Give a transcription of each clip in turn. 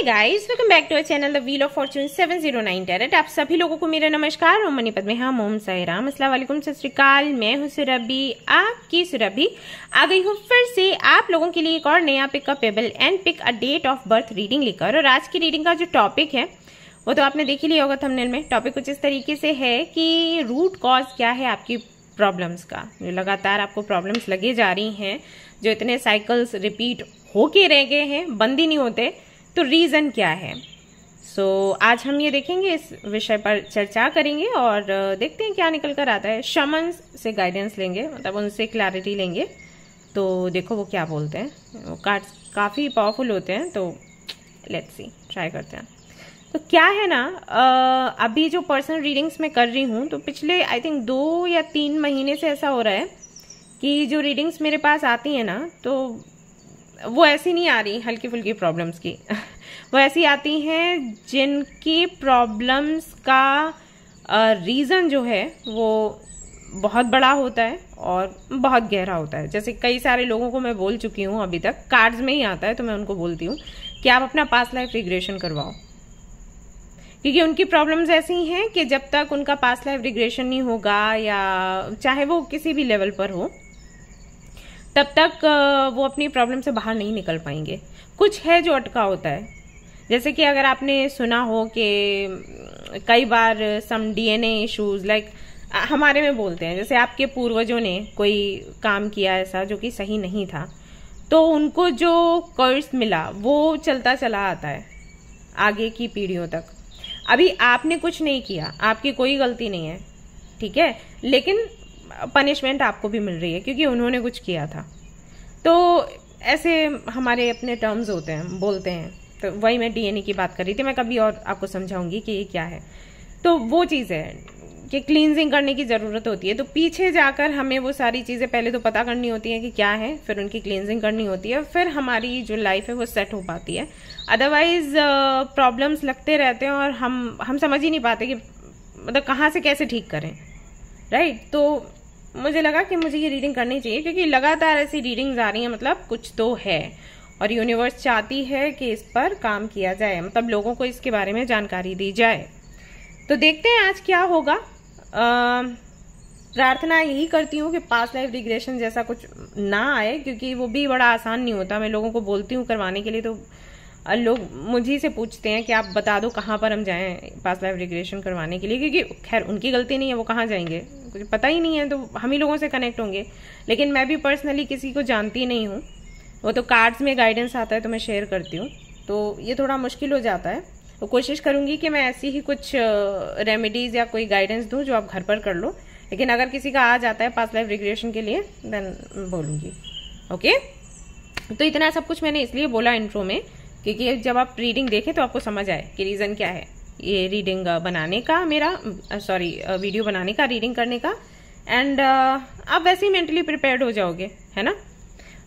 Guys, welcome back to our channel the wheel of fortune 709 tarot. आप सभी लोगों को मेरा नमस्कार। ओम मणिपत में हम ओम साई राम, अस्सलाम वालेकुम, सत श्री अकाल। मैं हूं सुरभि, आपकी सुरभि आ गई हूं फिर से आप लोगों के लिए एक और नया pick a pebble and pick a date of birth reading लेकर। और आज की रीडिंग का जो टॉपिक है वो तो आपने देख ही लिया होगा थंबनेल में। टॉपिक कुछ इस तरीके से है कि रूट कॉज क्या है आपकी प्रॉब्लम्स का। जो लगातार आपको प्रॉब्लम्स लगे जा रही हैं, जो इतने साइकिल्स रिपीट होके रह गए हैं, बंद ही नहीं होते, तो रीजन क्या है। सो आज हम ये देखेंगे, इस विषय पर चर्चा करेंगे और देखते हैं क्या निकल कर आता है। शमन से गाइडेंस लेंगे, मतलब उनसे क्लैरिटी लेंगे। तो देखो वो क्या बोलते हैं। वो कार्ड्स काफ़ी पावरफुल होते हैं, तो लेट्स सी, ट्राई करते हैं। तो क्या है ना, अभी जो पर्सनल रीडिंग्स मैं कर रही हूँ, तो पिछले आई थिंक 2 या 3 महीने से ऐसा हो रहा है कि जो रीडिंग्स मेरे पास आती हैं ना, तो वो ऐसी नहीं आ रही हल्की फुल्की प्रॉब्लम्स की वो ऐसी आती हैं जिनकी प्रॉब्लम्स का रीज़न जो है वो बहुत बड़ा होता है और बहुत गहरा होता है। जैसे कई सारे लोगों को मैं बोल चुकी हूँ अभी तक, कार्ड्स में ही आता है, तो मैं उनको बोलती हूँ कि आप अपना पास्ट लाइफ रिग्रेशन करवाओ, क्योंकि उनकी प्रॉब्लम्स ऐसी हैं कि जब तक उनका पास्ट लाइफ रिग्रेशन नहीं होगा, या चाहे वो किसी भी लेवल पर हो, तब तक वो अपनी प्रॉब्लम से बाहर नहीं निकल पाएंगे। कुछ है जो अटका होता है, जैसे कि अगर आपने सुना हो कि कई बार सम डीएनए इश्यूज, लाइक हमारे में बोलते हैं, जैसे आपके पूर्वजों ने कोई काम किया ऐसा जो कि सही नहीं था, तो उनको जो कर्स मिला वो चलता चला आता है आगे की पीढ़ियों तक। अभी आपने कुछ नहीं किया, आपकी कोई गलती नहीं है, ठीक है, लेकिन पनिशमेंट आपको भी मिल रही है क्योंकि उन्होंने कुछ किया था। तो ऐसे हमारे अपने टर्म्स होते हैं, बोलते हैं। तो वही मैं डीएनए की बात कर रही थी, मैं कभी और आपको समझाऊंगी कि ये क्या है। तो वो चीज़ है कि क्लींजिंग करने की ज़रूरत होती है। तो पीछे जाकर हमें वो सारी चीज़ें पहले तो पता करनी होती हैं कि क्या है, फिर उनकी क्लींजिंग करनी होती है, फिर हमारी जो लाइफ है वो सेट हो पाती है। अदरवाइज प्रॉब्लम्स लगते रहते हैं और हम समझ ही नहीं पाते कि मतलब कहाँ से कैसे ठीक करें, राइट। तो मुझे लगा कि मुझे ये रीडिंग करनी चाहिए क्योंकि लगातार ऐसी रीडिंग्स आ रही हैं, मतलब कुछ तो है और यूनिवर्स चाहती है कि इस पर काम किया जाए, मतलब लोगों को इसके बारे में जानकारी दी जाए। तो देखते हैं आज क्या होगा। प्रार्थना यही करती हूँ कि पास्ट लाइफ रिग्रेशन जैसा कुछ ना आए, क्योंकि वो भी बड़ा आसान नहीं होता। मैं लोगों को बोलती हूँ करवाने के लिए, तो लोग मुझे से पूछते हैं कि आप बता दो कहाँ पर हम जाएं पास्ट लाइफ रिग्रेशन करवाने के लिए, क्योंकि खैर उनकी गलती नहीं है, वो कहाँ जाएंगे, कुछ पता ही नहीं है, तो हम ही लोगों से कनेक्ट होंगे। लेकिन मैं भी पर्सनली किसी को जानती नहीं हूँ, वो तो कार्ड्स में गाइडेंस आता है तो मैं शेयर करती हूँ, तो ये थोड़ा मुश्किल हो जाता है। तो कोशिश करूँगी कि मैं ऐसी ही कुछ रेमेडीज़ या कोई गाइडेंस दूँ जो आप घर पर कर लो। लेकिन अगर किसी का आ जाता है पास्ट लाइफ रिग्रेशन के लिए, देन बोलूँगी, ओके। तो इतना सब कुछ मैंने इसलिए बोला इंट्रो में, क्योंकि जब आप रीडिंग देखें तो आपको समझ आए कि रीज़न क्या है ये रीडिंग बनाने का, मेरा वीडियो बनाने का, रीडिंग करने का। एंड आप वैसे ही मेंटली प्रिपेयर्ड हो जाओगे, है ना।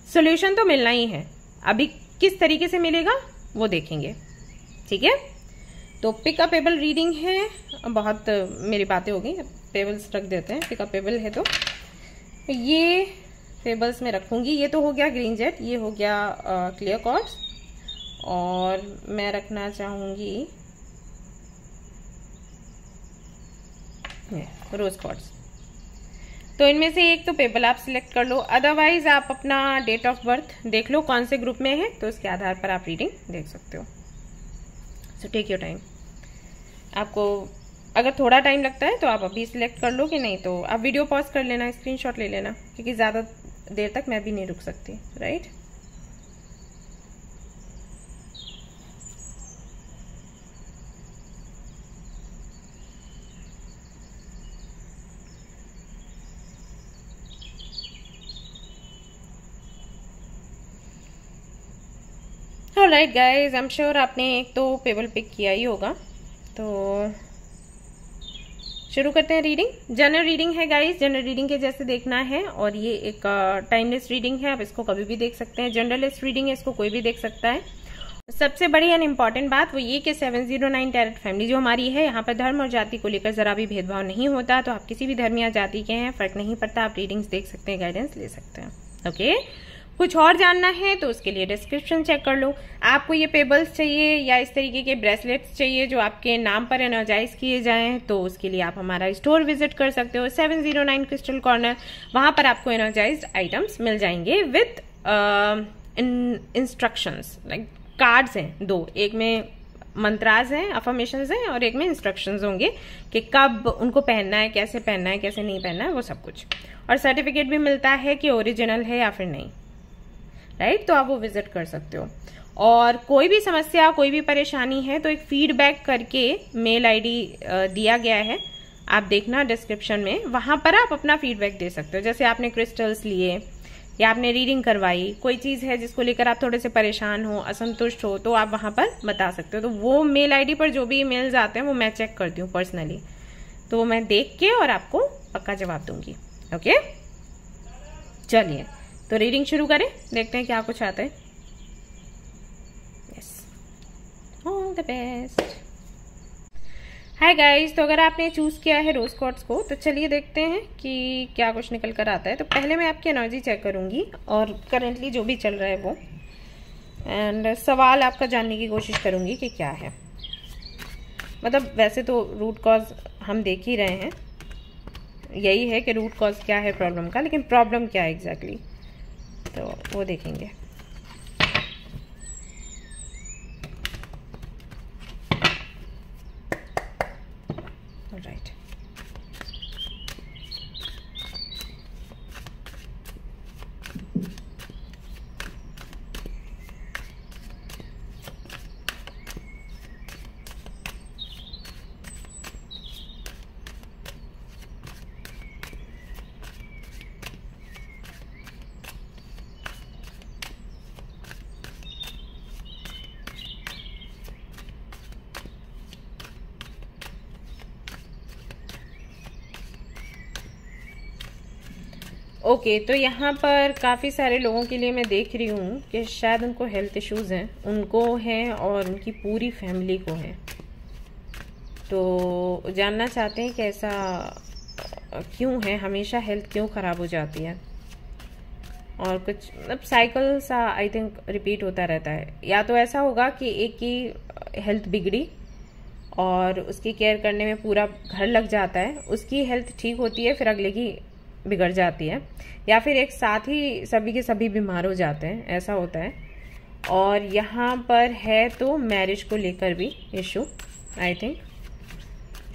सोल्यूशन तो मिलना ही है, अभी किस तरीके से मिलेगा वो देखेंगे, ठीक है। तो पिकअप पेबल रीडिंग है, बहुत मेरी बातें हो गई, पेबल्स रख देते हैं। पिकअप पेबल है तो ये पेबल्स में रखूंगी। ये तो हो गया ग्रीन जेट, ये हो गया क्लियर कॉर्ड्स, और मैं रखना चाहूंगी रोज कॉर्ड्स। तो इनमें से एक तो पेबल आप सिलेक्ट कर लो, अदरवाइज आप अपना डेट ऑफ बर्थ देख लो कौन से ग्रुप में है, तो उसके आधार पर आप रीडिंग देख सकते हो। So take your time. आपको अगर थोड़ा टाइम लगता है तो आप अभी सिलेक्ट कर लो, कि नहीं तो आप वीडियो पॉज कर लेना, स्क्रीनशॉट ले लेना, क्योंकि ज़्यादा देर तक मैं भी नहीं रुक सकती, right. Alright guys, I am sure आपने एक तो पेबल पिक किया ही होगा। तो शुरू करते हैं रीडिंग। जनरल रीडिंग है गाइज, जनरल रीडिंग के जैसे देखना है, और ये एक टाइमलेस रीडिंग है, आप इसको कभी भी देख सकते हैं। जनरलिस्ट रीडिंग है, इसको कोई भी देख सकता है। सबसे बड़ी एंड इम्पॉर्टेंट बात वो ये कि 709 टैरेट फैमिली जो हमारी है, यहाँ पर धर्म और जाति को लेकर जरा भी भेदभाव नहीं होता। तो आप किसी भी धर्म या जाति के हैं, फर्क नहीं पड़ता, आप रीडिंग्स देख सकते हैं, गाइडेंस ले सकते हैं, ओके। कुछ और जानना है तो उसके लिए डिस्क्रिप्शन चेक कर लो। आपको ये पेबल्स चाहिए या इस तरीके के ब्रेसलेट्स चाहिए जो आपके नाम पर एनर्जाइज किए जाएं, तो उसके लिए आप हमारा स्टोर विजिट कर सकते हो 709 क्रिस्टल कॉर्नर। वहां पर आपको एनर्जाइज्ड आइटम्स मिल जाएंगे विथ इंस्ट्रक्शंस, लाइक कार्ड्स हैं 2, एक में मंत्राज हैं, अफर्मेशंस हैं, और एक में इंस्ट्रक्शंस होंगे कि कब उनको पहनना है, कैसे पहनना है, कैसे नहीं पहनना है, वो सब कुछ। और सर्टिफिकेट भी मिलता है कि ओरिजिनल है या फिर नहीं, राइट। तो आप वो विजिट कर सकते हो। और कोई भी समस्या, कोई भी परेशानी है तो एक फीडबैक करके मेल आईडी दिया गया है, आप देखना डिस्क्रिप्शन में, वहां पर आप अपना फीडबैक दे सकते हो। जैसे आपने क्रिस्टल्स लिए या आपने रीडिंग करवाई, कोई चीज है जिसको लेकर आप थोड़े से परेशान हो, असंतुष्ट हो, तो आप वहां पर बता सकते हो। तो वो मेल आईडी पर जो भी ईमेल्स आते हैं वो मैं चेक करती हूँ पर्सनली, तो मैं देख के और आपको पक्का जवाब दूंगी। ओके, चलिए तो रीडिंग शुरू करें, देखते हैं क्या कुछ आता है। Yes, all the best. Hi guys, तो अगर आपने चूज किया है रोज क्वार्ट्ज को तो चलिए देखते हैं कि क्या कुछ निकल कर आता है। तो पहले मैं आपकी एनर्जी चेक करूंगी और करेंटली जो भी चल रहा है वो, एंड सवाल आपका जानने की कोशिश करूंगी कि क्या है। मतलब वैसे तो रूट कॉज हम देख ही रहे हैं, यही है कि रूट कॉज क्या है प्रॉब्लम का, लेकिन प्रॉब्लम क्या है एग्जैक्टली तो वो देखेंगे। Right, okay. तो यहाँ पर काफ़ी सारे लोगों के लिए मैं देख रही हूँ कि शायद उनको हेल्थ इश्यूज हैं, उनको हैं और उनकी पूरी फैमिली को हैं। तो जानना चाहते हैं कि ऐसा क्यों है, हमेशा हेल्थ क्यों ख़राब हो जाती है, और कुछ मतलब साइकिल सा आई थिंक रिपीट होता रहता है। या तो ऐसा होगा कि एक की हेल्थ बिगड़ी और उसकी केयर करने में पूरा घर लग जाता है, उसकी हेल्थ ठीक होती है फिर अगले की बिगड़ जाती है, या फिर एक साथ ही सभी के सभी बीमार हो जाते हैं, ऐसा होता है। और यहाँ पर है तो मैरिज को लेकर भी इशू, आई थिंक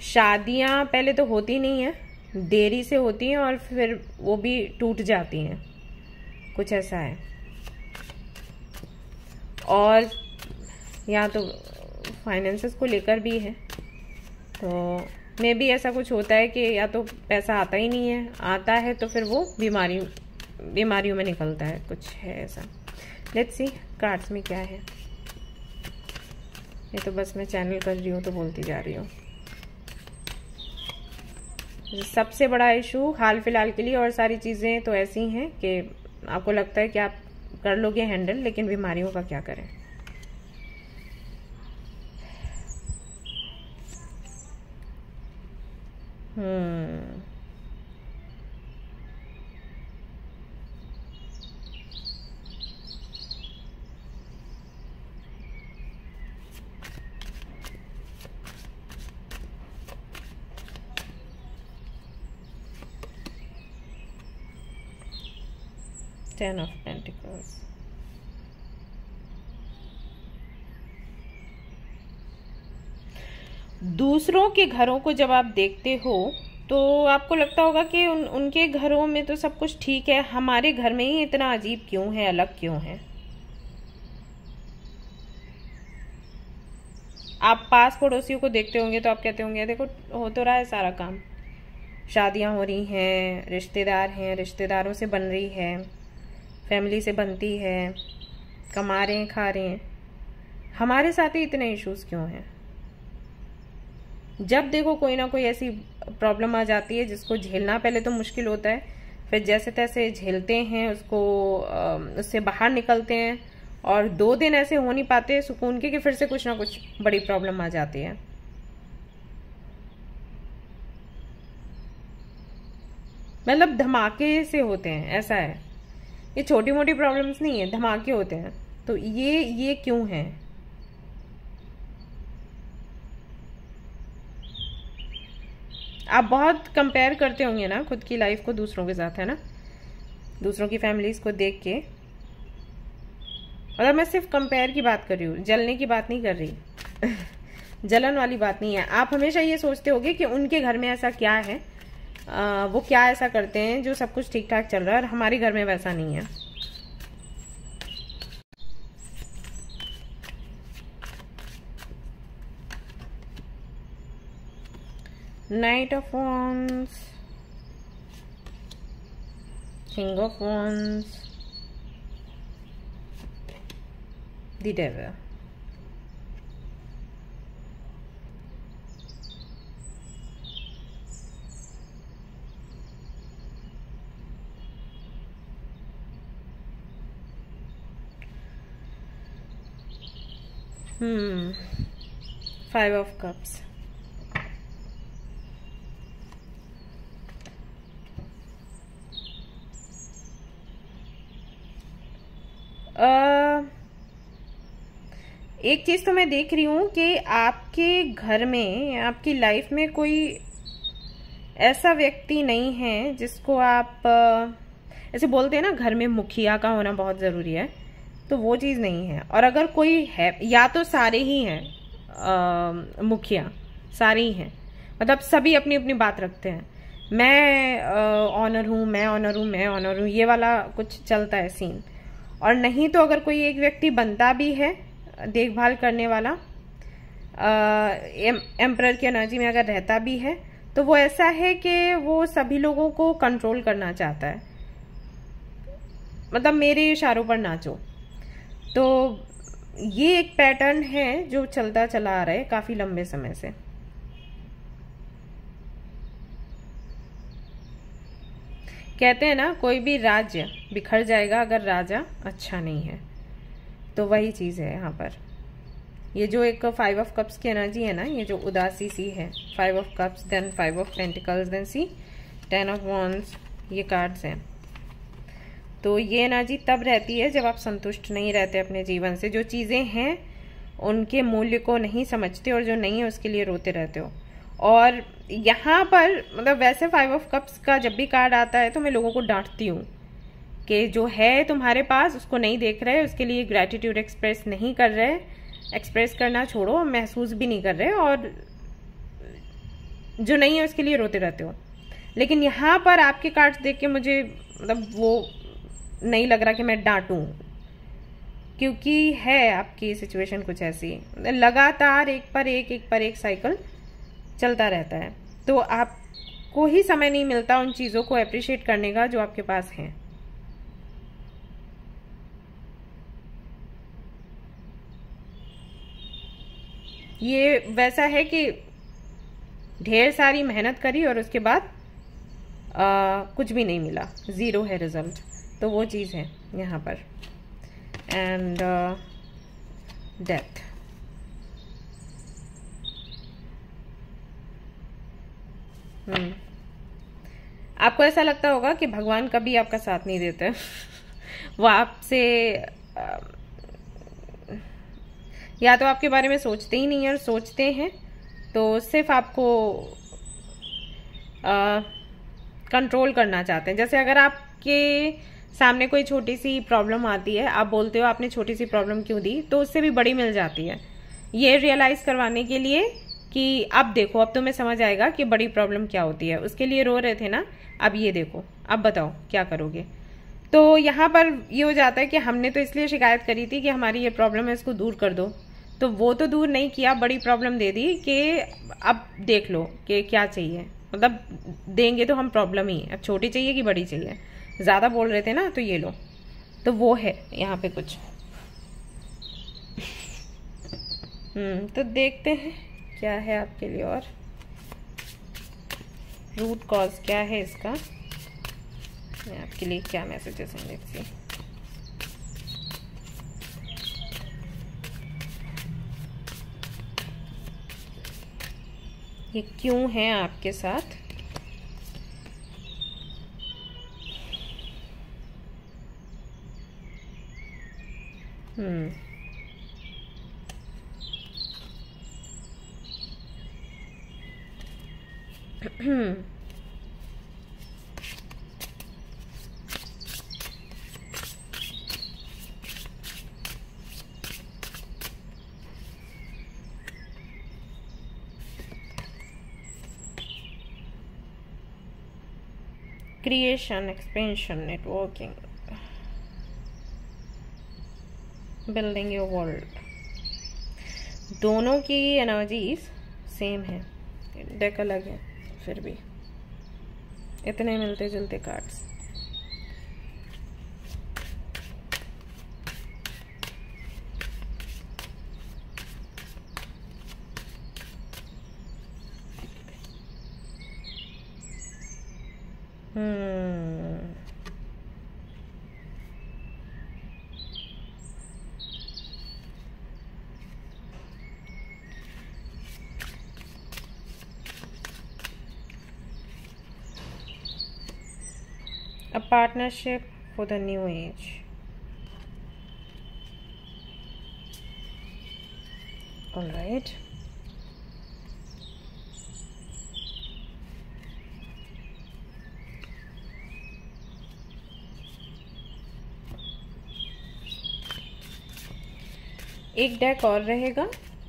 शादियाँ पहले तो होती नहीं है, देरी से होती हैं और फिर वो भी टूट जाती हैं, कुछ ऐसा है। और या तो फाइनेंसेस को लेकर भी है, तो मे भी ऐसा कुछ होता है कि या तो पैसा आता ही नहीं है, आता है तो फिर वो बीमारियों में निकलता है, कुछ है ऐसा। लेट्स सी कार्ड्स में क्या है। ये तो बस मैं चैनल कर रही हूँ तो बोलती जा रही हूँ। सबसे बड़ा इशू हाल फिलहाल के लिए, और सारी चीज़ें तो ऐसी हैं कि आपको लगता है कि आप कर लोगे हैंडल, लेकिन बीमारियों का क्या करें। Ten of Pentacles, दूसरों के घरों को जब आप देखते हो तो आपको लगता होगा कि उनके घरों में तो सब कुछ ठीक है, हमारे घर में ही इतना अजीब क्यों है, अलग क्यों है। आप पास पड़ोसियों को देखते होंगे तो आप कहते होंगे देखो हो तो रहा है सारा काम, शादियां हो रही हैं, रिश्तेदार हैं, रिश्तेदारों से बन रही है, फैमिली से बनती है, कमा रहे हैं, खा रहे हैं, हमारे साथ ही इतने इश्यूज क्यों हैं। जब देखो कोई ना कोई ऐसी प्रॉब्लम आ जाती है जिसको झेलना पहले तो मुश्किल होता है, फिर जैसे तैसे झेलते हैं उसको, उससे बाहर निकलते हैं, और 2 दिन ऐसे हो नहीं पाते सुकून के कि फिर से कुछ ना कुछ बड़ी प्रॉब्लम आ जाती है। मतलब धमाके से होते हैं, ऐसा है। ये छोटी मोटी प्रॉब्लम्स नहीं है, धमाके होते हैं। तो ये क्यों है? आप बहुत कंपेयर करते होंगे ना खुद की लाइफ को दूसरों के साथ, है ना, दूसरों की फैमिलीज को देख के। और मैं सिर्फ कंपेयर की बात कर रही हूँ, जलने की बात नहीं कर रही। जलन वाली बात नहीं है। आप हमेशा ये सोचते होगे कि उनके घर में ऐसा क्या है, वो क्या ऐसा करते हैं जो सब कुछ ठीक ठाक चल रहा है, और हमारे घर में वैसा नहीं है। Night of wands, king of wands, the devil. Five of cups. एक चीज तो मैं देख रही हूं कि आपके घर में, आपकी लाइफ में कोई ऐसा व्यक्ति नहीं है जिसको आप ऐसे बोलते हैं ना, घर में मुखिया का होना बहुत जरूरी है, तो वो चीज नहीं है। और अगर कोई है, या तो सारे ही हैं मुखिया, सारे ही हैं, मतलब सभी अपनी अपनी बात रखते हैं। मैं ऑनर हूं, मैं ऑनर हूं, मैं ऑनर हूं, ये वाला कुछ चलता है सीन। और नहीं तो अगर कोई एक व्यक्ति बनता भी है देखभाल करने वाला, एम्परर की एनर्जी में अगर रहता भी है, तो वो ऐसा है कि वो सभी लोगों को कंट्रोल करना चाहता है, मतलब मेरे इशारों पर नाचो। तो ये एक पैटर्न है जो चलता चला आ रहा है काफी लंबे समय से। कहते हैं ना, कोई भी राज्य बिखर जाएगा अगर राजा अच्छा नहीं है, तो वही चीज है यहाँ पर। ये जो एक 5 ऑफ कप्स की एनर्जी है ना, ये जो उदासी सी है, 5 of cups, then 5 of pentacles, then see 10 of wands, ये कार्ड्स हैं। तो ये एनर्जी तब रहती है जब आप संतुष्ट नहीं रहते अपने जीवन से, जो चीजें हैं उनके मूल्य को नहीं समझते, और जो नहीं है उसके लिए रोते रहते हो। और यहाँ पर मतलब वैसे 5 ऑफ कप्स का जब भी कार्ड आता है तो मैं लोगों को डांटती हूँ कि जो है तुम्हारे पास उसको नहीं देख रहे, उसके लिए ग्रैटिट्यूड एक्सप्रेस नहीं कर रहे, एक्सप्रेस करना छोड़ो, महसूस भी नहीं कर रहे, और जो नहीं है उसके लिए रोते रहते हो। लेकिन यहाँ पर आपके कार्ड्स देख के मुझे मतलब वो नहीं लग रहा कि मैं डांटूं, क्योंकि है आपकी सिचुएशन कुछ ऐसी, लगातार एक पर एक साइकिल चलता रहता है। तो आपको ही समय नहीं मिलता उन चीजों को अप्रिशिएट करने का जो आपके पास है। ये वैसा है कि ढेर सारी मेहनत करी और उसके बाद कुछ भी नहीं मिला, जीरो है रिजल्ट, तो वो चीज है यहाँ पर। And death. आपको ऐसा लगता होगा कि भगवान कभी आपका साथ नहीं देते। वो आपसे या तो आपके बारे में सोचते ही नहीं है, और सोचते हैं तो सिर्फ आपको कंट्रोल करना चाहते हैं। जैसे अगर आपके सामने कोई छोटी सी प्रॉब्लम आती है, आप बोलते हो आपने छोटी सी प्रॉब्लम क्यों दी, तो उससे भी बड़ी मिल जाती है। ये रियलाइज करवाने के लिए कि अब देखो, अब तुम्हें समझ आएगा कि बड़ी प्रॉब्लम क्या होती है। उसके लिए रो रहे थे ना, अब ये देखो, अब बताओ क्या करोगे। तो यहाँ पर ये हो जाता है कि हमने तो इसलिए शिकायत करी थी कि हमारी ये प्रॉब्लम है, इसको दूर कर दो, तो वो तो दूर नहीं किया, बड़ी प्रॉब्लम दे दी कि अब देख लो कि क्या चाहिए, मतलब देंगे तो हम प्रॉब्लम ही, अब छोटी चाहिए कि बड़ी चाहिए, ज्यादा बोल रहे थे ना, तो ये लो। तो वो है यहाँ पे कुछ। तो देखते हैं क्या है आपके लिए, और रूट कॉज क्या है इसका, मैं आपके लिए क्या मैसेजेस हैं देखिए। ये क्यों है आपके साथ, creation, expansion, networking, building your world, दोनों की एनर्जीज सेम है, डेक अलग है, फिर भी इतने मिलते जुलते cards. A partnership for the new age. All right. एक डेक और रहेगा,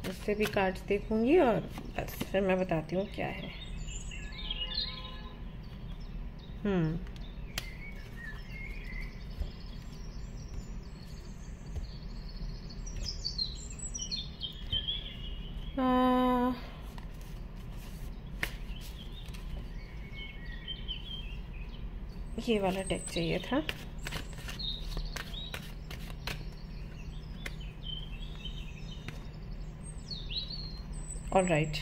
उससे भी कार्ड्स देखूंगी और बस फिर मैं बताती हूँ क्या है। ये वाला डेक चाहिए था। All right,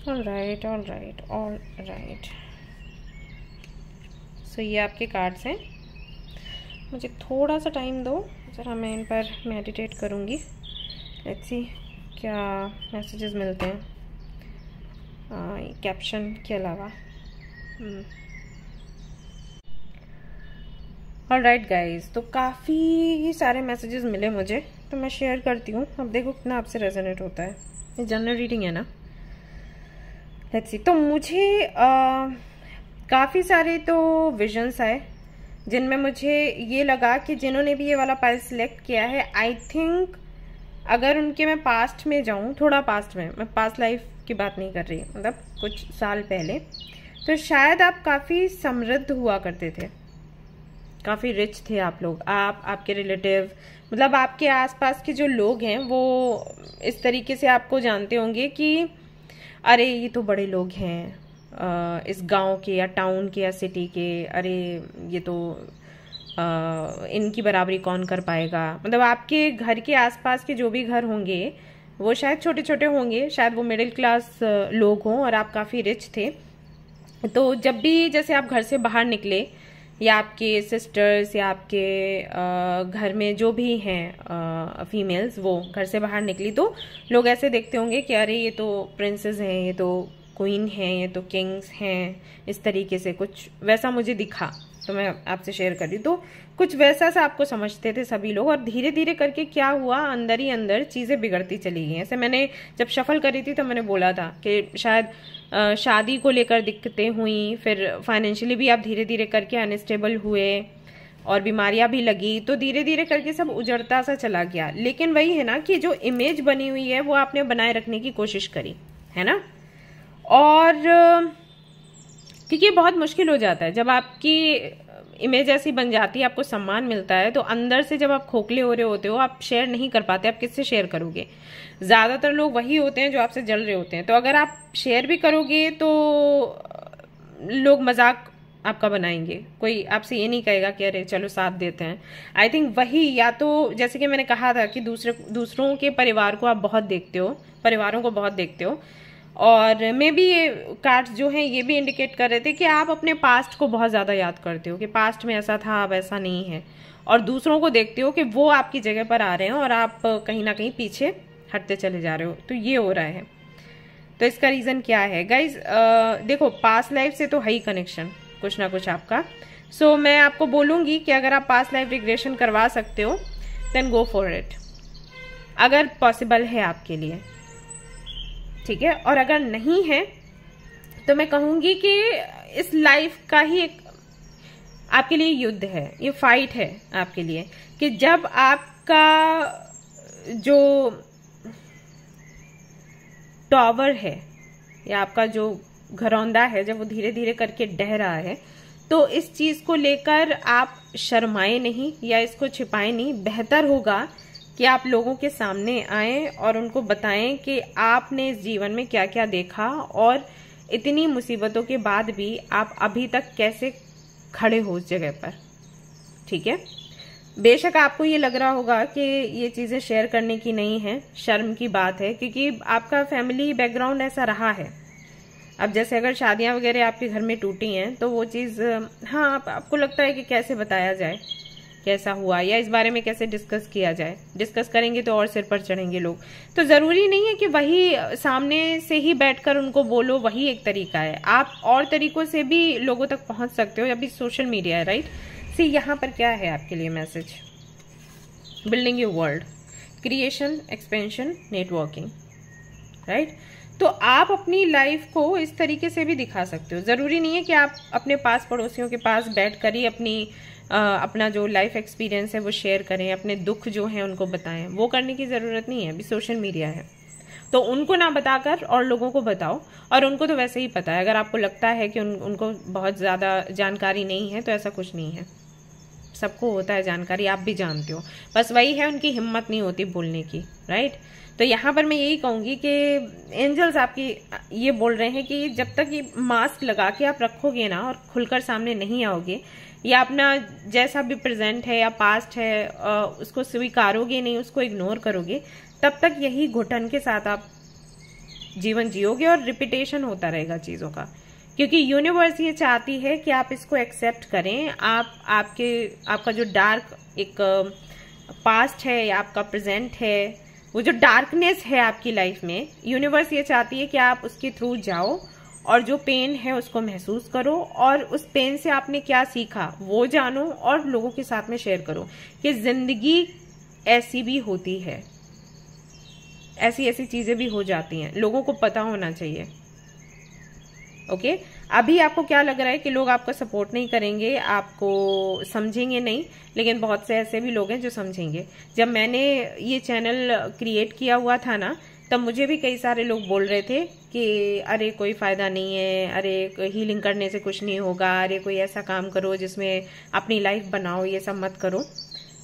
all right, all right, all right. सो ये आपके कार्ड्स हैं। मुझे थोड़ा सा टाइम दो, ज़रा मैं इन पर मेडिटेट करूँगी। लेट्स सी क्या मैसेजेस मिलते हैं कैप्शन के अलावा। ऑलराइट गाइज, तो काफ़ी सारे मैसेजेस मिले मुझे, तो मैं शेयर करती हूँ। अब देखो कितना आपसे रेजोनेट होता है। ये जनरल रीडिंग है ना। Let's see. तो मुझे काफ़ी सारे तो विजन्स आए जिनमें मुझे ये लगा कि जिन्होंने भी ये वाला पाइल सिलेक्ट किया है, आई थिंक अगर उनके मैं पास्ट में जाऊँ, थोड़ा पास्ट में, मैं पास्ट लाइफ की बात नहीं कर रही, मतलब कुछ साल पहले, तो शायद आप काफ़ी समृद्ध हुआ करते थे, काफ़ी रिच थे आप लोग। आप, आपके रिलेटिव, मतलब आपके आसपास के जो लोग हैं वो इस तरीके से आपको जानते होंगे कि अरे ये तो बड़े लोग हैं इस गांव के या टाउन के या सिटी के, अरे ये तो इनकी बराबरी कौन कर पाएगा। मतलब आपके घर के आसपास के जो भी घर होंगे वो शायद छोटे छोटे होंगे, शायद वो मिडिल क्लास लोग हों और आप काफ़ी रिच थे। तो जब भी जैसे आप घर से बाहर निकले, या आपके सिस्टर्स या आपके घर में जो भी हैं फीमेल्स, वो घर से बाहर निकली, तो लोग ऐसे देखते होंगे कि अरे ये तो प्रिंसेस हैं, ये तो क्वीन हैं, ये तो किंग्स हैं, इस तरीके से कुछ वैसा मुझे दिखा, तो मैं आपसे शेयर कर रही। तो कुछ वैसा सा आपको समझते थे सभी लोग, और धीरे धीरे करके क्या हुआ, अंदर ही अंदर चीज़ें बिगड़ती चली गई। ऐसे मैंने जब शफल करी थी तो मैंने बोला था कि शायद शादी को लेकर दिक्कतें हुई, फिर फाइनेंशियली भी आप धीरे धीरे करके अनस्टेबल हुए और बीमारियां भी लगी, तो धीरे धीरे करके सब उजड़ता सा चला गया। लेकिन वही है ना कि जो इमेज बनी हुई है वो आपने बनाए रखने की कोशिश करी है ना। और क्योंकि बहुत मुश्किल हो जाता है जब आपकी इमेज ऐसी बन जाती है, आपको सम्मान मिलता है, तो अंदर से जब आप खोखले हो रहे होते हो, आप शेयर नहीं कर पाते, आप किससे शेयर करोगे। ज़्यादातर लोग वही होते हैं जो आपसे जल रहे होते हैं, तो अगर आप शेयर भी करोगे तो लोग मजाक आपका बनाएंगे, कोई आपसे ये नहीं कहेगा कि अरे चलो साथ देते हैं। आई थिंक वही, या तो जैसे कि मैंने कहा था कि दूसरों के परिवार को आप बहुत देखते हो, परिवारों को बहुत देखते हो, और मे बी ये कार्ड्स जो हैं ये भी इंडिकेट कर रहे थे कि आप अपने पास्ट को बहुत ज़्यादा याद करते हो कि पास्ट में ऐसा था, अब ऐसा नहीं है, और दूसरों को देखते हो कि वो आपकी जगह पर आ रहे हैं और आप कहीं ना कहीं पीछे हटते चले जा रहे हो। तो ये हो रहा है। तो इसका रीज़न क्या है गाइज? देखो, पास्ट लाइफ से तो है ही कनेक्शन कुछ ना कुछ आपका। सो मैं आपको बोलूँगी कि अगर आप पास्ट लाइफ रिग्रेशन करवा सकते हो देन गो फॉर इट, अगर पॉसिबल है आपके लिए, ठीक है। और अगर नहीं है तो मैं कहूँगी कि इस लाइफ का ही एक आपके लिए युद्ध है, ये फाइट है आपके लिए, कि जब आपका जो टॉवर है या आपका जो घरौंदा है जब वो धीरे धीरे करके ढह रहा है, तो इस चीज को लेकर आप शर्माए नहीं या इसको छिपाए नहीं। बेहतर होगा कि आप लोगों के सामने आएं और उनको बताएं कि आपने इस जीवन में क्या क्या देखा और इतनी मुसीबतों के बाद भी आप अभी तक कैसे खड़े हो उस जगह पर, ठीक है। बेशक आपको ये लग रहा होगा कि ये चीजें शेयर करने की नहीं है, शर्म की बात है, क्योंकि आपका फैमिली बैकग्राउंड ऐसा रहा है। अब जैसे अगर शादियां वगैरह आपके घर में टूटी हैं तो वो चीज हाँ आपको लगता है कि कैसे बताया जाए, कैसा हुआ, या इस बारे में कैसे डिस्कस किया जाए। डिस्कस करेंगे तो और सिर पर चढ़ेंगे लोग। तो जरूरी नहीं है कि वही सामने से ही बैठकर उनको बोलो, वही एक तरीका है। आप और तरीकों से भी लोगों तक पहुंच सकते हो। अभी सोशल मीडिया है, राइट। सी यहाँ पर क्या है आपके लिए message, building your world, creation, expansion, networking, right. तो आप अपनी लाइफ को इस तरीके से भी दिखा सकते हो। जरूरी नहीं है कि आप अपने पास पड़ोसियों के पास बैठ कर ही अपना जो लाइफ एक्सपीरियंस है वो शेयर करें, अपने दुख जो हैं उनको बताएं। वो करने की जरूरत नहीं है, अभी सोशल मीडिया है तो उनको ना बताकर और लोगों को बताओ। और उनको तो वैसे ही पता है। अगर आपको लगता है कि उनको बहुत ज्यादा जानकारी नहीं है तो ऐसा कुछ नहीं है, सबको होता है जानकारी, आप भी जानते हो। बस वही है उनकी हिम्मत नहीं होती बोलने की, राइट। तो यहाँ पर मैं यही कहूंगी कि एंजल्स आपकी ये बोल रहे हैं कि जब तक ये मास्क लगा के आप रखोगे ना और खुलकर सामने नहीं आओगे, या अपना जैसा भी प्रेजेंट है या पास्ट है उसको स्वीकारोगे नहीं, उसको इग्नोर करोगे, तब तक यही घुटन के साथ आप जीवन जियोगे और रिपीटेशन होता रहेगा चीजों का। क्योंकि यूनिवर्स ये चाहती है कि आप इसको एक्सेप्ट करें। आपका जो डार्क एक पास्ट है या आपका प्रेजेंट है, वो जो डार्कनेस है आपकी लाइफ में, यूनिवर्स ये चाहती है कि आप उसके थ्रू जाओ और जो पेन है उसको महसूस करो और उस पेन से आपने क्या सीखा वो जानो और लोगों के साथ में शेयर करो कि जिंदगी ऐसी भी होती है, ऐसी ऐसी चीजें भी हो जाती हैं, लोगों को पता होना चाहिए। ओके अभी आपको क्या लग रहा है कि लोग आपका सपोर्ट नहीं करेंगे, आपको समझेंगे नहीं, लेकिन बहुत से ऐसे भी लोग हैं जो समझेंगे। जब मैंने ये चैनल क्रिएट किया हुआ था ना, तब मुझे भी कई सारे लोग बोल रहे थे कि अरे कोई फायदा नहीं है, अरे हीलिंग करने से कुछ नहीं होगा, अरे कोई ऐसा काम करो जिसमें अपनी लाइफ बनाओ, ये सब मत करो।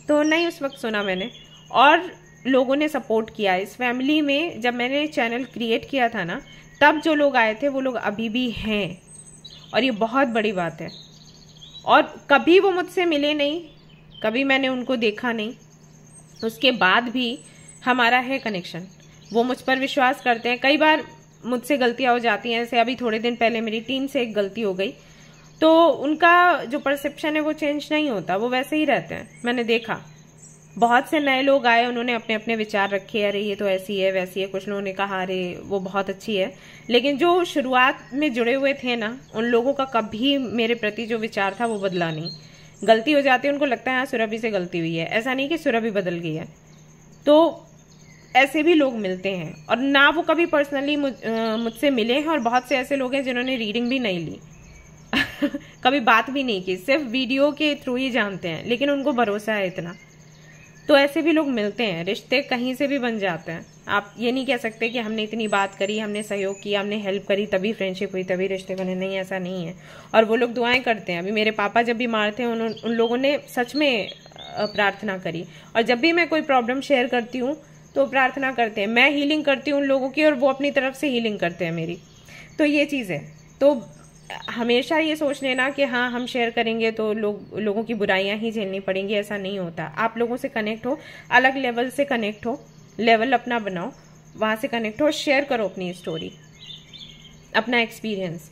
तो नहीं, उस वक्त सुना मैंने और लोगों ने सपोर्ट किया। इस फैमिली में जब मैंने चैनल क्रिएट किया था ना, तब जो लोग आए थे वो लोग अभी भी हैं और ये बहुत बड़ी बात है। और कभी वो मुझसे मिले नहीं, कभी मैंने उनको देखा नहीं, उसके बाद भी हमारा है कनेक्शन। वो मुझ पर विश्वास करते हैं। कई बार मुझसे गलतियां हो जाती हैं, जैसे अभी थोड़े दिन पहले मेरी टीम से एक गलती हो गई, तो उनका जो परसेप्शन है वो चेंज नहीं होता, वो वैसे ही रहते हैं। मैंने देखा बहुत से नए लोग आए, उन्होंने अपने अपने विचार रखे, अरे ये तो ऐसी है वैसी है, कुछ लोगों ने कहा अरे वो बहुत अच्छी है। लेकिन जो शुरुआत में जुड़े हुए थे ना, उन लोगों का कभी मेरे प्रति जो विचार था वो बदला नहीं। गलती हो जाती है, उनको लगता है हाँ सुरभि से गलती हुई है, ऐसा नहीं कि सुरभि बदल गई है। तो ऐसे भी लोग मिलते हैं और ना वो कभी पर्सनली मुझसे मिले हैं। और बहुत से ऐसे लोग हैं जिन्होंने रीडिंग भी नहीं ली कभी बात भी नहीं की, सिर्फ वीडियो के थ्रू ही जानते हैं, लेकिन उनको भरोसा है इतना। तो ऐसे भी लोग मिलते हैं, रिश्ते कहीं से भी बन जाते हैं। आप ये नहीं कह सकते कि हमने इतनी बात करी, हमने सहयोग किया, हमने हेल्प करी, तभी फ्रेंडशिप हुई, तभी रिश्ते बने। नहीं, ऐसा नहीं है। और वो लोग दुआएं करते हैं। अभी मेरे पापा जब बीमार थे, उन लोगों ने सच में प्रार्थना करी। और जब भी मैं कोई प्रॉब्लम शेयर करती हूँ तो प्रार्थना करते हैं, मैं हीलिंग करती हूँ उन लोगों की और वो अपनी तरफ से हीलिंग करते हैं मेरी। तो ये चीज़ है। तो हमेशा ये सोच लेना कि हाँ हम शेयर करेंगे तो लोगों की बुराइयां ही झेलनी पड़ेंगी, ऐसा नहीं होता। आप लोगों से कनेक्ट हो, अलग लेवल से कनेक्ट हो, लेवल अपना बनाओ, वहां से कनेक्ट हो, शेयर करो अपनी स्टोरी, अपना एक्सपीरियंस।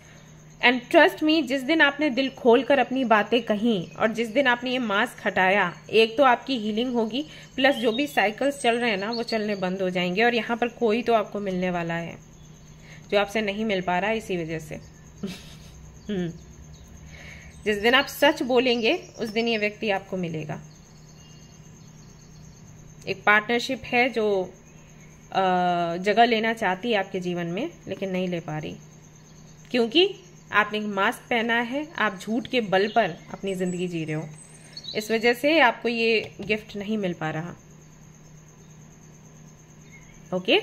एंड ट्रस्ट मी, जिस दिन आपने दिल खोलकर अपनी बातें कही और जिस दिन आपने ये मास्क हटाया, एक तो आपकी हीलिंग होगी, प्लस जो भी साइकिल्स चल रहे हैं ना वो चलने बंद हो जाएंगे। और यहाँ पर कोई तो आपको मिलने वाला है जो आपसे नहीं मिल पा रहा है इसी वजह से जिस दिन आप सच बोलेंगे उस दिन ये व्यक्ति आपको मिलेगा। एक पार्टनरशिप है जो जगह लेना चाहती है आपके जीवन में, लेकिन नहीं ले पा रही, क्योंकि आपने मास्क पहना है, आप झूठ के बल पर अपनी जिंदगी जी रहे हो। इस वजह से आपको ये गिफ्ट नहीं मिल पा रहा। ओके,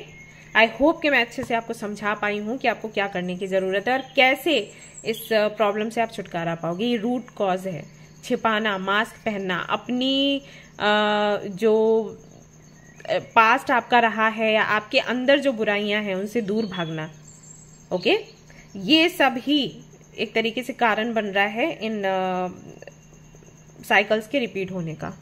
आई होप कि मैं अच्छे से आपको समझा पाई हूं कि आपको क्या करने की जरूरत है और कैसे इस प्रॉब्लम से आप छुटकारा पाओगे। ये रूट कॉज है, छिपाना, मास्क पहनना, अपनी जो पास्ट आपका रहा है या आपके अंदर जो बुराइयां हैं उनसे दूर भागना। ओके, ये सब ही एक तरीके से कारण बन रहा है इन साइकिल्स के रिपीट होने का।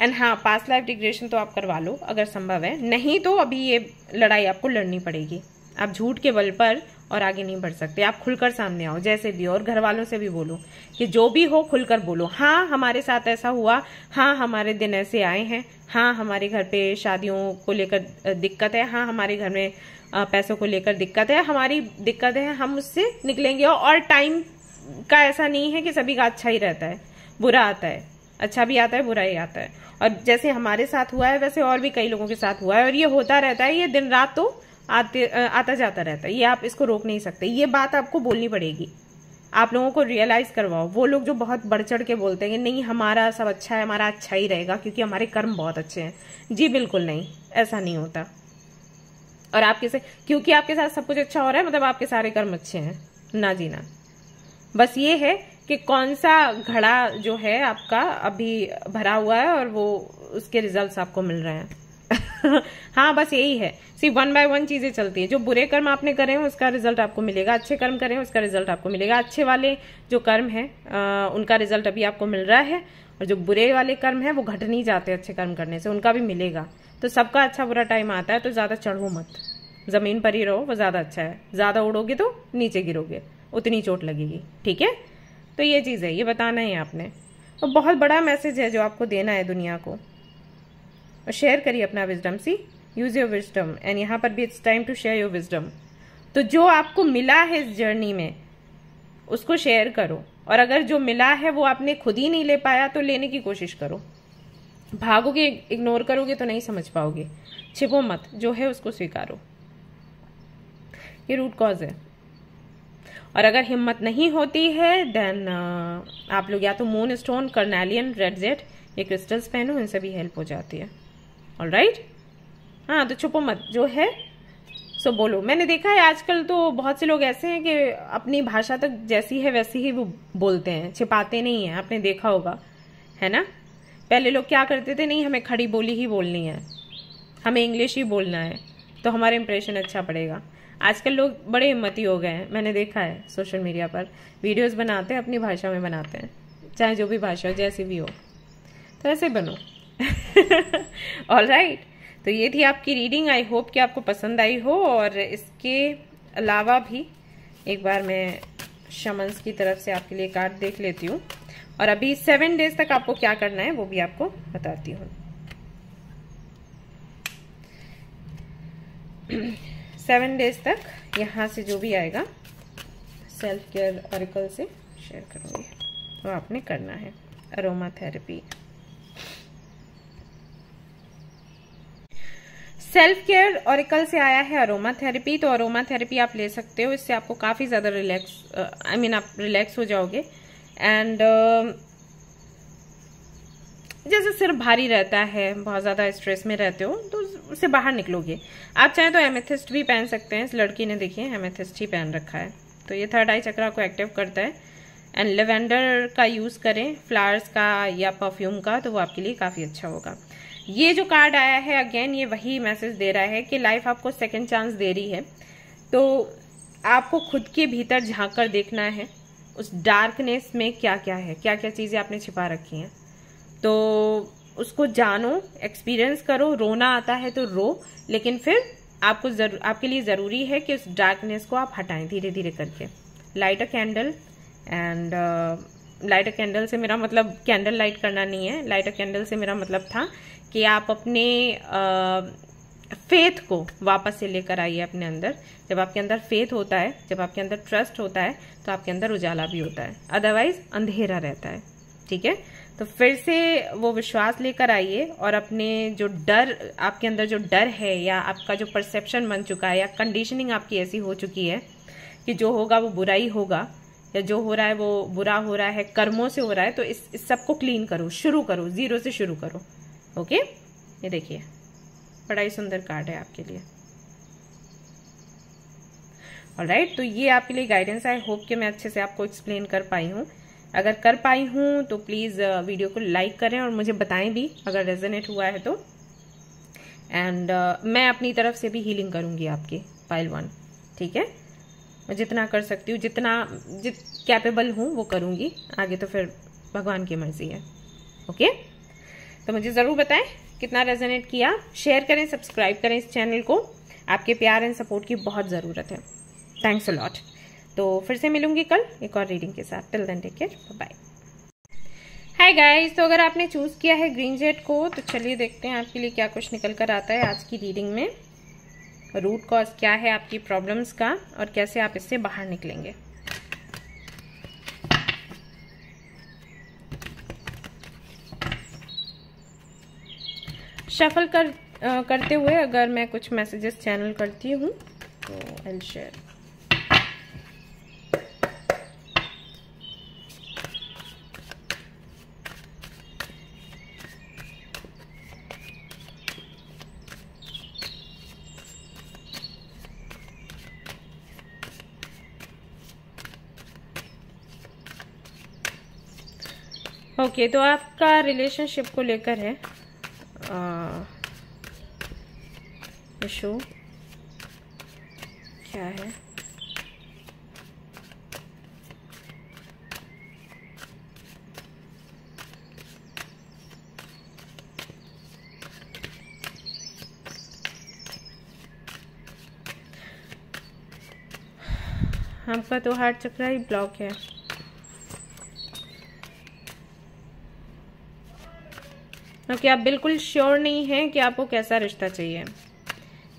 एंड हाँ, पास्ट लाइफ रिग्रेशन तो आप करवा लो अगर संभव है, नहीं तो अभी ये लड़ाई आपको लड़नी पड़ेगी। आप झूठ के बल पर और आगे नहीं बढ़ सकते। आप खुलकर सामने आओ जैसे भी, और घर वालों से भी बोलो कि जो भी हो खुलकर बोलो। हाँ, हमारे साथ ऐसा हुआ, हाँ हमारे दिन ऐसे आए हैं, हाँ हमारे घर पे शादियों को लेकर दिक्कत है, हाँ हमारे घर में पैसों को लेकर दिक्कत है, हमारी दिक्कत है, हम उससे निकलेंगे। और टाइम का ऐसा नहीं है कि सभी का अच्छा ही रहता है, बुरा आता है, अच्छा भी आता है, बुरा ही आता है। और जैसे हमारे साथ हुआ है वैसे और भी कई लोगों के साथ हुआ है, और ये होता रहता है, ये दिन रात तो आता जाता रहता है। ये आप इसको रोक नहीं सकते। ये बात आपको बोलनी पड़ेगी, आप लोगों को रियलाइज करवाओ। वो लोग जो बहुत बढ़ चढ़ के बोलते हैं कि नहीं हमारा सब अच्छा है, हमारा अच्छा ही रहेगा क्योंकि हमारे कर्म बहुत अच्छे हैं, जी बिल्कुल नहीं, ऐसा नहीं होता। और आपके से क्योंकि आपके साथ सब कुछ अच्छा हो रहा है मतलब आपके सारे कर्म अच्छे हैं, ना जी ना। बस ये है कि कौन सा घड़ा जो है आपका अभी भरा हुआ है और वो उसके रिजल्ट्स आपको मिल रहे हैं। हाँ, बस यही है। सी 1 बाय 1 चीजें चलती है। जो बुरे कर्म आपने करे हैं उसका रिजल्ट आपको मिलेगा, अच्छे कर्म करें उसका रिजल्ट आपको मिलेगा। अच्छे वाले जो कर्म है उनका रिजल्ट अभी आपको मिल रहा है, और जो बुरे वाले कर्म है वो घट नहीं जाते अच्छे कर्म करने से, उनका भी मिलेगा। तो सबका अच्छा बुरा टाइम आता है, तो ज्यादा चढ़ो मत, जमीन पर ही रहो, वो ज्यादा अच्छा है। ज्यादा उड़ोगे तो नीचे गिरोगे, उतनी चोट लगेगी। ठीक है, तो ये चीज है, ये बताना है आपने। और बहुत बड़ा मैसेज है जो आपको देना है दुनिया को। और शेयर करिए अपना wisdom. See, use your wisdom, and यहाँ पर भी it's time to share your wisdom. तो जो आपको मिला है इस जर्नी में उसको शेयर करो, और अगर जो मिला है वो आपने खुद ही नहीं ले पाया तो लेने की कोशिश करो। भागोगे, इग्नोर करोगे तो नहीं समझ पाओगे। छिपो मत, जो है उसको स्वीकारो। ये रूट कॉज है। और अगर हिम्मत नहीं होती है देन आप लोग या तो मून स्टोन, कर्नेलियन, रेड जेड, ये क्रिस्टल्स पहनो, इनसे भी हेल्प हो जाती है। ऑलराइट, हाँ, तो छुपो मत, जो है सो बोलो। मैंने देखा है आजकल तो बहुत से लोग ऐसे हैं कि अपनी भाषा तक जैसी है वैसी ही वो बोलते हैं, छिपाते नहीं है। आपने देखा होगा, है ना। पहले लोग क्या करते थे, नहीं हमें खड़ी बोली ही बोलनी है, हमें इंग्लिश ही बोलना है तो हमारा इंप्रेशन अच्छा पड़ेगा। आजकल लोग बड़े हिम्मती हो गए हैं, मैंने देखा है सोशल मीडिया पर वीडियोस बनाते हैं, अपनी भाषा में बनाते हैं, चाहे जो भी भाषा हो, जैसी भी हो, तो ऐसे बनो। ऑलराइट, तो ये थी आपकी रीडिंग। आई होप कि आपको पसंद आई हो। और इसके अलावा भी एक बार मैं शमन्स की तरफ से आपके लिए कार्ड देख लेती हूँ, और अभी 7 डेज तक आपको क्या करना है वो भी आपको बताती हूँ। 7 डेज तक यहाँ से जो भी आएगा सेल्फ केयर ऑरिकल से शेयर करूंगी, तो आपने करना है। Aromatherapy, self care oracle से आया है अरोमा थेरेपी। तो अरोमा थेरेपी आप ले सकते हो, इससे आपको काफी ज्यादा रिलैक्स आप रिलैक्स हो जाओगे। एंड जैसे सिर भारी रहता है, बहुत ज्यादा स्ट्रेस में रहते हो, तो उससे बाहर निकलोगे। आप चाहें तो एमेथिस्ट भी पहन सकते हैं। इस लड़की ने देखिए एमेथिस्ट ही पहन रखा है, तो ये थर्ड आई चक्रा को एक्टिव करता है। एंड लेवेंडर का यूज करें, फ्लावर्स का या परफ्यूम का, तो वो आपके लिए काफी अच्छा होगा। ये जो कार्ड आया है अगेन ये वही मैसेज दे रहा है कि लाइफ आपको सेकंड चांस दे रही है। तो आपको खुद के भीतर झांक कर देखना है, उस डार्कनेस में क्या क्या है, क्या क्या चीजें आपने छिपा रखी हैं, तो उसको जानो, एक्सपीरियंस करो। रोना आता है तो रो, लेकिन फिर आपके लिए जरूरी है कि उस डार्कनेस को आप हटाएं धीरे धीरे करके। Light a candle, and light a candle से मेरा मतलब कैंडल लाइट करना नहीं है। लाइट अ कैंडल से मेरा मतलब था कि आप अपने फेथ को वापस से लेकर आइए अपने अंदर। जब आपके अंदर फेथ होता है, जब आपके अंदर ट्रस्ट होता है, तो आपके अंदर उजाला भी होता है, अदरवाइज अंधेरा रहता है। ठीक है, तो फिर से वो विश्वास लेकर आइए और अपने जो डर, आपके अंदर जो डर है या आपका जो परसेप्शन बन चुका है या कंडीशनिंग आपकी ऐसी हो चुकी है कि जो होगा वो बुरा ही होगा या जो हो रहा है वो बुरा हो रहा है, कर्मों से हो रहा है, तो इस सब को क्लीन करो, शुरू करो, जीरो से शुरू करो। ओके, ये देखिए बड़ा ही सुंदर कार्ड है आपके लिए। ऑलराइट, तो ये आपके लिए गाइडेंस है। आई होप कि मैं अच्छे से आपको एक्सप्लेन कर पाई हूँ। अगर कर पाई हूँ तो प्लीज वीडियो को लाइक करें और मुझे बताएं भी अगर रेजोनेट हुआ है तो। एंड मैं अपनी तरफ से भी हीलिंग करूंगी आपकी पाइल 1। ठीक है, मैं जितना कर सकती हूँ, जितना कैपेबल हूँ वो करूंगी। आगे तो फिर भगवान की मर्जी है। ओके, तो मुझे जरूर बताएं कितना रेजोनेट किया। शेयर करें, सब्सक्राइब करें इस चैनल को। आपके प्यार एंड सपोर्ट की बहुत ज़रूरत है। Thanks a lot. तो फिर से मिलूंगी कल एक और रीडिंग के साथ। Till then take care, bye. Hi guys, तो अगर आपने चूज किया है ग्रीन जेट को तो चलिए देखते हैं आपके लिए क्या कुछ निकल कर आता है आज की रीडिंग में। रूट कॉज क्या है आपकी प्रॉब्लम्स का और कैसे आप इससे बाहर निकलेंगे। शफल करते हुए अगर मैं कुछ मैसेजेस चैनल करती हूँ तो आई विल शेयर। ओके, तो आपका रिलेशनशिप को लेकर है इशू क्या है। आपका तो हार्ट चक्र ही ब्लॉक है। क्योंकि आप बिल्कुल श्योर नहीं हैं कि आपको कैसा रिश्ता चाहिए,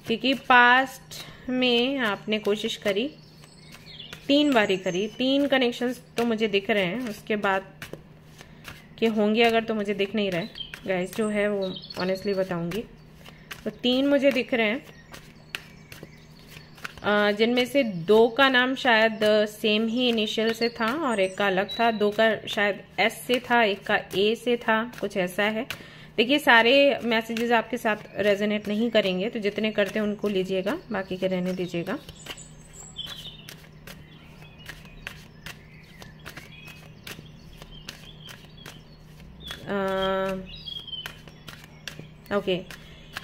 क्योंकि पास्ट में आपने कोशिश करी, 3 बारी करी, 3 कनेक्शंस तो मुझे दिख रहे हैं। उसके बाद के होंगे अगर तो मुझे दिख नहीं रहे गाइस, जो है वो ऑनेस्टली बताऊंगी। तो 3 मुझे दिख रहे हैं, जिनमें से 2 का नाम शायद सेम ही इनिशियल से था और एक का अलग था। 2 का शायद एस से था, एक का ए से था, कुछ ऐसा है। देखिए सारे मैसेजेस आपके साथ रेजोनेट नहीं करेंगे, तो जितने करते हैं उनको लीजिएगा, बाकी के रहने दीजिएगा। ओके,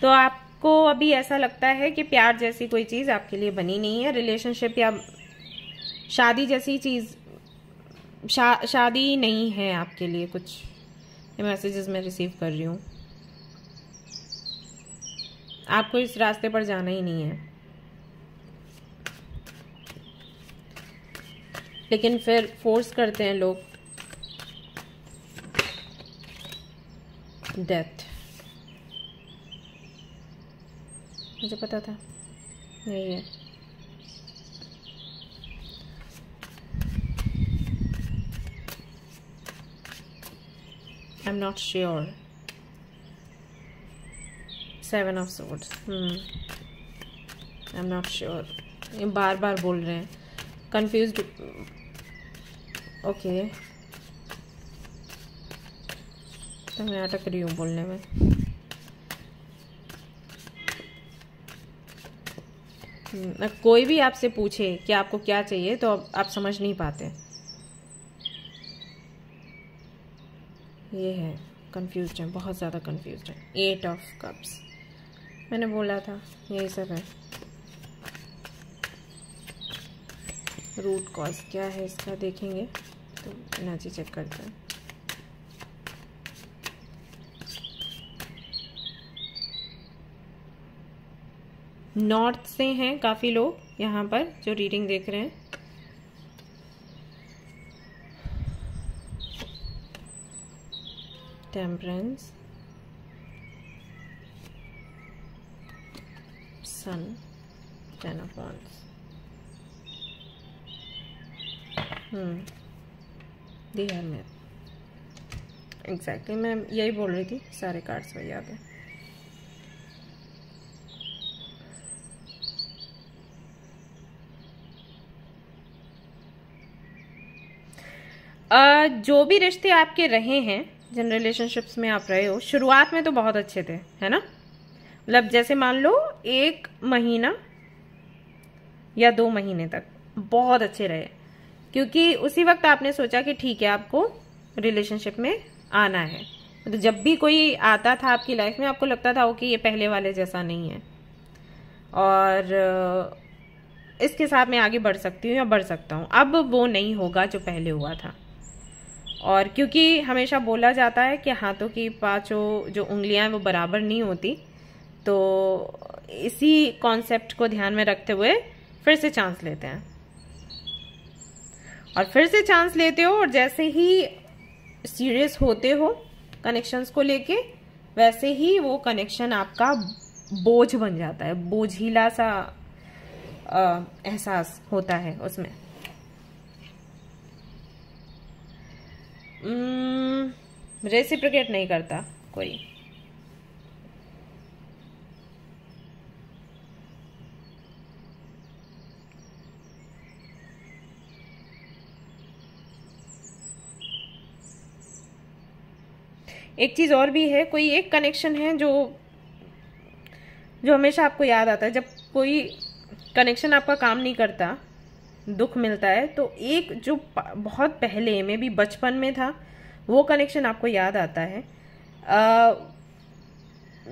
तो आपको अभी ऐसा लगता है कि प्यार जैसी कोई चीज आपके लिए बनी नहीं है। रिलेशनशिप या शादी जैसी चीज, शादी नहीं है आपके लिए। कुछ ये मैसेजेस मैं रिसीव कर रही हूँ। आपको इस रास्ते पर जाना ही नहीं है, लेकिन फिर फोर्स करते हैं लोग। डेथ, मुझे पता था यही है। I'm not sure. 7 of Swords. I'm not sure. ये बार बार बोल रहे हैं, confused. ओके, तो मैं अटक रही हूँ बोलने में। कोई भी आपसे पूछे कि आपको क्या चाहिए तो आप समझ नहीं पाते। ये है कंफ्यूज्ड है, बहुत ज़्यादा कंफ्यूज्ड है। 8 ऑफ कप्स, मैंने बोला था यही सब है। रूट कॉज क्या है इसका देखेंगे, तो एनर्जी चेक करते हैं। नॉर्थ से हैं काफ़ी लोग यहाँ पर जो रीडिंग देख रहे हैं। Temperance, sun, 10 of wands। The hermit, exactly मैं यही बोल रही थी, सारे कार्ड्स वही आ गए। जो भी रिश्ते आपके रहे हैं, जिन रिलेशनशिप्स में आप रहे हो, शुरुआत में तो बहुत अच्छे थे, है ना। मतलब जैसे मान लो 1 महीना या 2 महीने तक बहुत अच्छे रहे, क्योंकि उसी वक्त आपने सोचा कि ठीक है आपको रिलेशनशिप में आना है। तो जब भी कोई आता था आपकी लाइफ में, आपको लगता था ओके ये पहले वाले जैसा नहीं है और इसके साथ मैं आगे बढ़ सकती हूँ या बढ़ सकता हूँ। अब वो नहीं होगा जो पहले हुआ था। और क्योंकि हमेशा बोला जाता है कि हाथों की 5 जो उंगलियां हैं वो बराबर नहीं होती, तो इसी कॉन्सेप्ट को ध्यान में रखते हुए फिर से चांस लेते हैं। और फिर से चांस लेते हो और जैसे ही सीरियस होते हो कनेक्शंस को लेके, वैसे ही वो कनेक्शन आपका बोझ बन जाता है, बोझिला सा एहसास होता है उसमें। रेसिप्रोकेट नहीं करता कोई। एक चीज और भी है, कोई एक कनेक्शन है जो हमेशा आपको याद आता है। जब कोई कनेक्शन आपका काम नहीं करता, दुख मिलता है, तो एक जो बहुत पहले में भी बचपन में था वो कनेक्शन आपको याद आता है।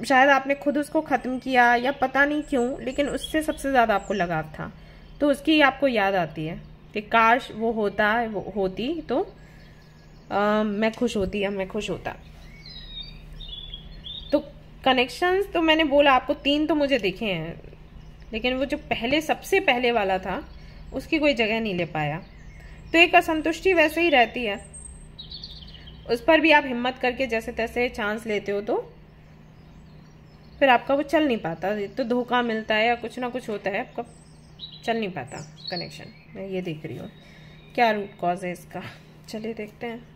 शायद आपने खुद उसको खत्म किया या पता नहीं क्यों, लेकिन उससे सबसे ज्यादा आपको लगाव था, तो उसकी आपको याद आती है कि काश वो होती तो मैं खुश होती या मैं खुश होता। तो कनेक्शंस तो मैंने बोला आपको 3 तो मुझे दिखे हैं, लेकिन वो जो सबसे पहले वाला था उसकी कोई जगह नहीं ले पाया। तो एक असंतुष्टि वैसे ही रहती है, उस पर भी आप हिम्मत करके जैसे तैसे चांस लेते हो, तो फिर आपका वो चल नहीं पाता। तो धोखा मिलता है या कुछ ना कुछ होता है, आपका चल नहीं पाता कनेक्शन। मैं ये देख रही हूँ क्या रूट कॉज है इसका। चलिए देखते हैं।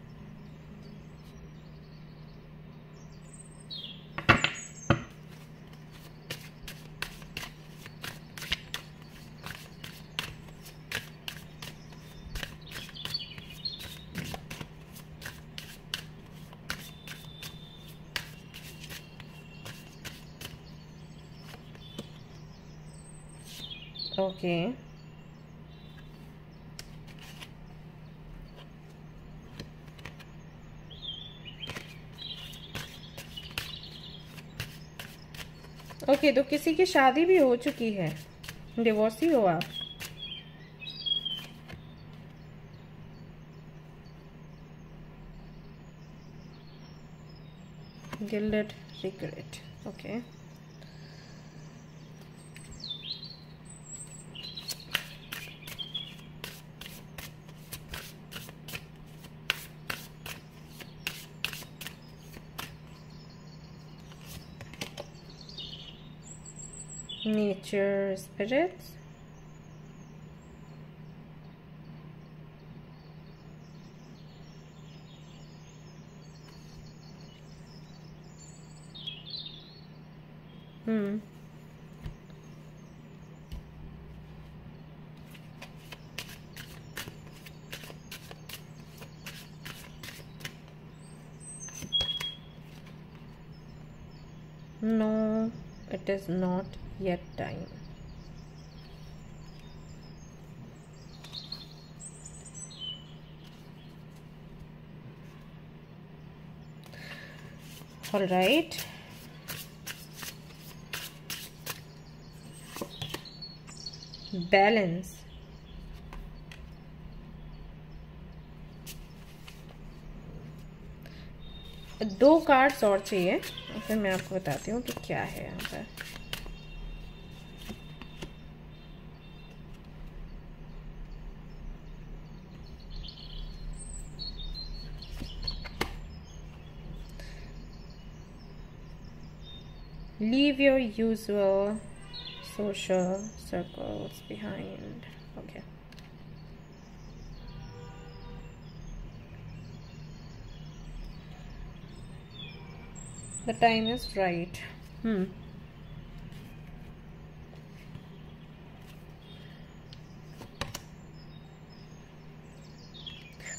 ओके, ओके, तो किसी की शादी भी हो चुकी है, डिवोर्सी हो आप। Gilded regret, okay. Nature spirits, no, it is not yet time. All right, balance, दो कार्ड्स और चाहिए, फिर मैं आपको बताती हूँ कि क्या है यहाँ पर। Leave your usual social circles behind. Okay. The time is right.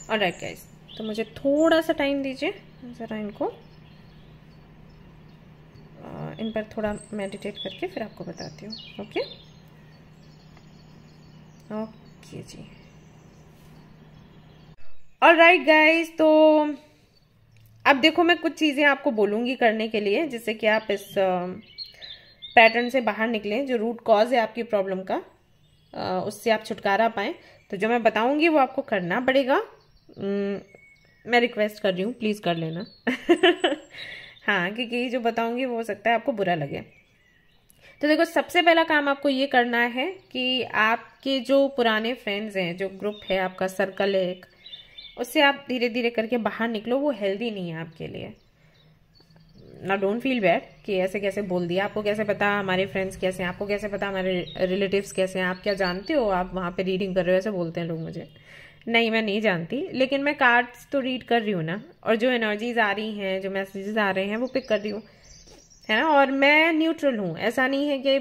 Alright guys, तो मुझे थोड़ा सा टाइम दीजिए, ज़रा इनको इन पर थोड़ा मेडिटेट करके फिर आपको बताती हूँ. ओके ओके जी. ऑलराइट गाइस, तो अब देखो मैं कुछ चीज़ें आपको बोलूँगी करने के लिए जिससे कि आप इस पैटर्न से बाहर निकलें. जो रूट कॉज है आपकी प्रॉब्लम का, उससे आप छुटकारा पाएँ. तो जो मैं बताऊँगी वो आपको करना पड़ेगा. मैं रिक्वेस्ट कर रही हूँ, प्लीज़ कर लेना. हाँ, क्योंकि जो बताऊँगी वो हो सकता है आपको बुरा लगे. तो देखो, सबसे पहला काम आपको ये करना है कि आपके जो पुराने फ्रेंड्स हैं, जो ग्रुप है आपका, सर्कल है एक, उससे आप धीरे धीरे करके बाहर निकलो. वो हेल्दी नहीं है आपके लिए. ना डोंट फील बैड कि ऐसे कैसे बोल दिया. आपको कैसे पता हमारे फ्रेंड्स कैसे हैं, आपको कैसे पता हमारे रिलेटिव्स कैसे हैं, आप क्या जानते हो? आप वहाँ पे रीडिंग कर रहे हो, ऐसे बोलते हैं लोग मुझे. नहीं, मैं नहीं जानती, लेकिन मैं कार्ड्स तो रीड कर रही हूँ ना, और जो एनर्जीज आ रही हैं, जो मैसेजेस आ रहे हैं, वो पिक कर रही हूँ, है ना. और मैं न्यूट्रल हूँ. ऐसा नहीं है कि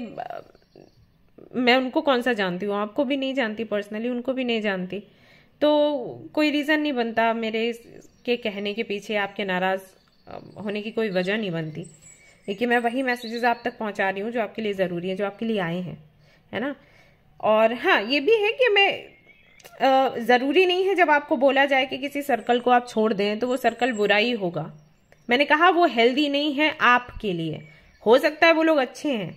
मैं उनको कौन सा जानती हूँ. आपको भी नहीं जानती पर्सनली, उनको भी नहीं जानती. तो कोई रीज़न नहीं बनता मेरे के कहने के पीछे. आपके नाराज़ होने की कोई वजह नहीं बनती. देखिए, मैं वही मैसेजेस आप तक पहुँचा रही हूँ जो आपके लिए ज़रूरी है, जो आपके लिए आए हैं, है ना. और हाँ, ये भी है कि मैं ज़रूरी नहीं है जब आपको बोला जाए कि किसी सर्कल को आप छोड़ दें तो वो सर्कल बुरा ही होगा. मैंने कहा वो हेल्दी नहीं है आपके लिए. हो सकता है वो लोग अच्छे हैं,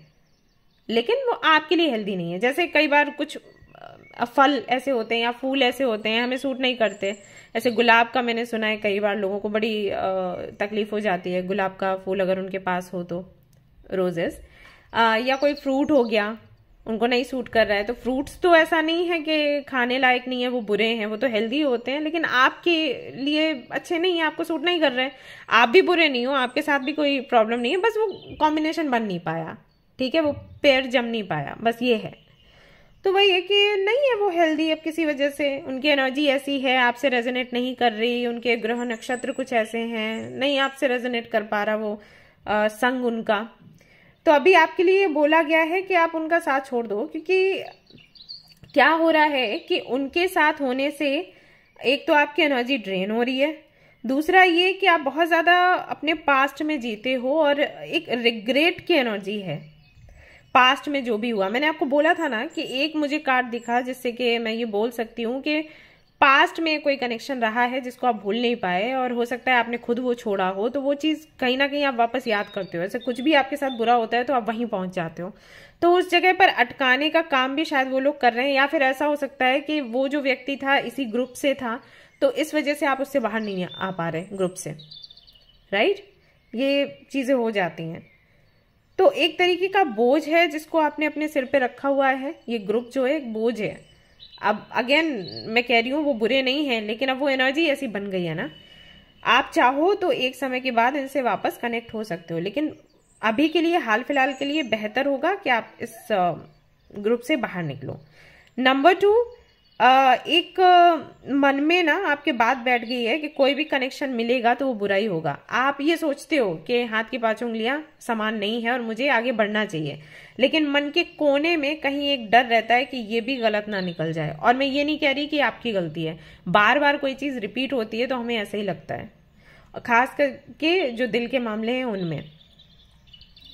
लेकिन वो आपके लिए हेल्दी नहीं है. जैसे कई बार कुछ फल ऐसे होते हैं या फूल ऐसे होते हैं, हमें सूट नहीं करते. ऐसे गुलाब का मैंने सुना है, कई बार लोगों को बड़ी तकलीफ हो जाती है गुलाब का फूल अगर उनके पास हो तो, रोजेस. या कोई फ्रूट हो गया, उनको नहीं सूट कर रहा है. तो फ्रूट्स तो ऐसा नहीं है कि खाने लायक नहीं है, वो बुरे हैं. वो तो हेल्दी होते हैं, लेकिन आपके लिए अच्छे नहीं है, आपको सूट नहीं कर रहे हैं. आप भी बुरे नहीं हो, आपके साथ भी कोई प्रॉब्लम नहीं है, बस वो कॉम्बिनेशन बन नहीं पाया. ठीक है, वो पेयर जम नहीं पाया, बस ये है. तो वही है कि नहीं है वो हेल्दी. अब किसी वजह से उनकी एनर्जी ऐसी है, आपसे रेजोनेट नहीं कर रही. उनके ग्रह नक्षत्र कुछ ऐसे हैं, नहीं आपसे रेजोनेट कर पा रहा वो संग उनका. तो अभी आपके लिए बोला गया है कि आप उनका साथ छोड़ दो, क्योंकि क्या हो रहा है कि उनके साथ होने से एक तो आपकी एनर्जी ड्रेन हो रही है, दूसरा ये कि आप बहुत ज़्यादा अपने पास्ट में जीते हो और एक रिग्रेट की एनर्जी है. पास्ट में जो भी हुआ, मैंने आपको बोला था ना कि एक मुझे कार्ड दिखा जिससे कि मैं ये बोल सकती हूँ कि पास्ट में कोई कनेक्शन रहा है जिसको आप भूल नहीं पाए, और हो सकता है आपने खुद वो छोड़ा हो. तो वो चीज़ कहीं ना कहीं आप वापस याद करते हो. ऐसे कुछ भी आपके साथ बुरा होता है तो आप वहीं पहुंच जाते हो. तो उस जगह पर अटकाने का काम भी शायद वो लोग कर रहे हैं, या फिर ऐसा हो सकता है कि वो जो व्यक्ति था इसी ग्रुप से था, तो इस वजह से आप उससे बाहर नहीं आ पा रहे ग्रुप से. राइट, ये चीज़ें हो जाती हैं. तो एक तरीके का बोझ है जिसको आपने अपने सिर पे रखा हुआ है. ये ग्रुप जो है एक बोझ है. अब अगेन मैं कह रही हूँ वो बुरे नहीं है, लेकिन अब वो एनर्जी ऐसी बन गई है ना. आप चाहो तो एक समय के बाद इनसे वापस कनेक्ट हो सकते हो, लेकिन अभी के लिए, हाल फिलहाल के लिए बेहतर होगा कि आप इस ग्रुप से बाहर निकलो. नंबर 2, एक मन में ना आपके बात बैठ गई है कि कोई भी कनेक्शन मिलेगा तो वो बुरा ही होगा. आप ये सोचते हो कि हाथ की 5 उंगलियां समान नहीं है और मुझे आगे बढ़ना चाहिए, लेकिन मन के कोने में कहीं एक डर रहता है कि ये भी गलत ना निकल जाए. और मैं ये नहीं कह रही कि आपकी गलती है. बार बार कोई चीज रिपीट होती है तो हमें ऐसा ही लगता है, खास करके जो दिल के मामले हैं उनमें,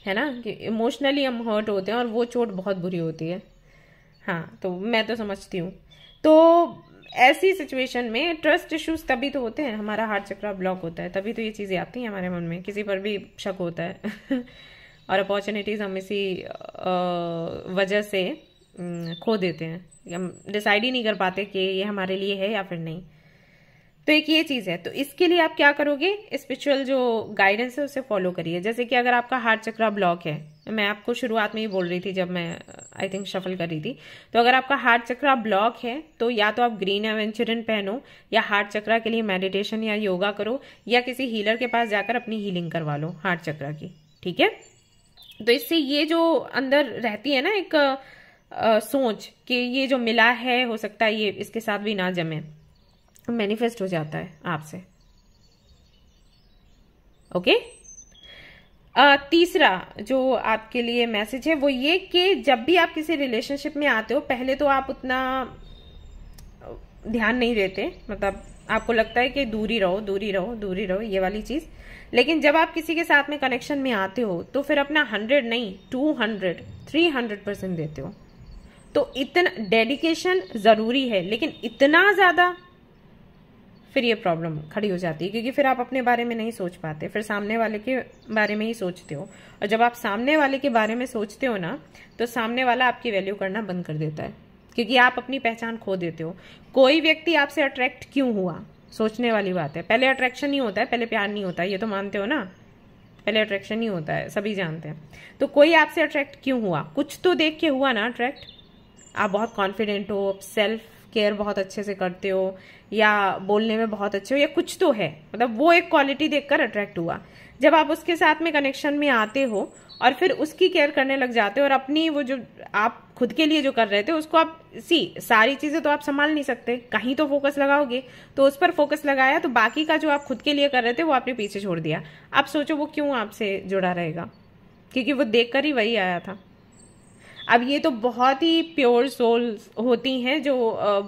है ना, कि इमोशनली हम हर्ट होते हैं और वो चोट बहुत बुरी होती है. हाँ, तो मैं तो समझती हूँ. तो ऐसी सिचुएशन में ट्रस्ट इश्यूज तभी तो होते हैं, हमारा हार्ट चक्र ब्लॉक होता है, तभी तो ये चीज़ें आती हैं हमारे मन में. किसी पर भी शक होता है और अपॉर्चुनिटीज हम इसी वजह से खो देते हैं. हम डिसाइड ही नहीं कर पाते कि ये हमारे लिए है या फिर नहीं. तो एक ये चीज़ है. तो इसके लिए आप क्या करोगे, स्पिरिचुअल जो गाइडेंस है उसे फॉलो करिए. जैसे कि अगर आपका हार्ट चक्र ब्लॉक है, मैं आपको शुरुआत में ही बोल रही थी जब मैं आई थिंक शफल कर रही थी, तो अगर आपका हार्ट चक्र ब्लॉक है तो या तो आप ग्रीन एवेंचुरिन पहनो, या हार्ट चक्र के लिए मेडिटेशन या योगा करो, या किसी हीलर के पास जाकर अपनी हीलिंग करवा लो हार्ट चक्र की. ठीक है, तो इससे ये जो अंदर रहती है ना एक सोच कि ये जो मिला है हो सकता है ये इसके साथ भी ना जमे, मैनिफेस्ट हो जाता है आपसे। ओके। तीसरा जो आपके लिए मैसेज है वो ये कि जब भी आप किसी रिलेशनशिप में आते हो पहले तो आप उतना ध्यान नहीं देते, मतलब आपको लगता है कि दूरी रहो दूरी रहो दूरी रहो, ये वाली चीज। लेकिन जब आप किसी के साथ में कनेक्शन में आते हो तो फिर अपना 100 नहीं 200 300% देते हो। तो इतना डेडिकेशन जरूरी है, लेकिन इतना ज्यादा फिर ये प्रॉब्लम खड़ी हो जाती है, क्योंकि फिर आप अपने बारे में नहीं सोच पाते, फिर सामने वाले के बारे में ही सोचते हो। और जब आप सामने वाले के बारे में सोचते हो ना तो सामने वाला आपकी वैल्यू करना बंद कर देता है, क्योंकि आप अपनी पहचान खो देते हो। कोई व्यक्ति आपसे अट्रैक्ट क्यों हुआ, सोचने वाली बात है। पहले अट्रैक्शन ही होता है, पहले प्यार नहीं होता, ये तो मानते हो ना। पहले अट्रैक्शन ही होता है, सभी जानते हैं। तो कोई आपसे अट्रैक्ट क्यों हुआ, कुछ तो देख के हुआ ना अट्रैक्ट। आप बहुत कॉन्फिडेंट हो, सेल्फ केयर बहुत अच्छे से करते हो, या बोलने में बहुत अच्छे हो, या कुछ तो है, मतलब वो एक क्वालिटी देखकर अट्रैक्ट हुआ। जब आप उसके साथ में कनेक्शन में आते हो और फिर उसकी केयर करने लग जाते हो और अपनी वो जो आप खुद के लिए जो कर रहे थे उसको आप सारी चीजें तो आप संभाल नहीं सकते, कहीं तो फोकस लगाओगे। तो उस पर फोकस लगाया तो बाकी का जो आप खुद के लिए कर रहे थे वो आपने पीछे छोड़ दिया। आप सोचो वो क्यों आपसे जुड़ा रहेगा, क्योंकि वो देखकर ही वही आया था। अब ये तो बहुत ही प्योर सोल्स होती हैं जो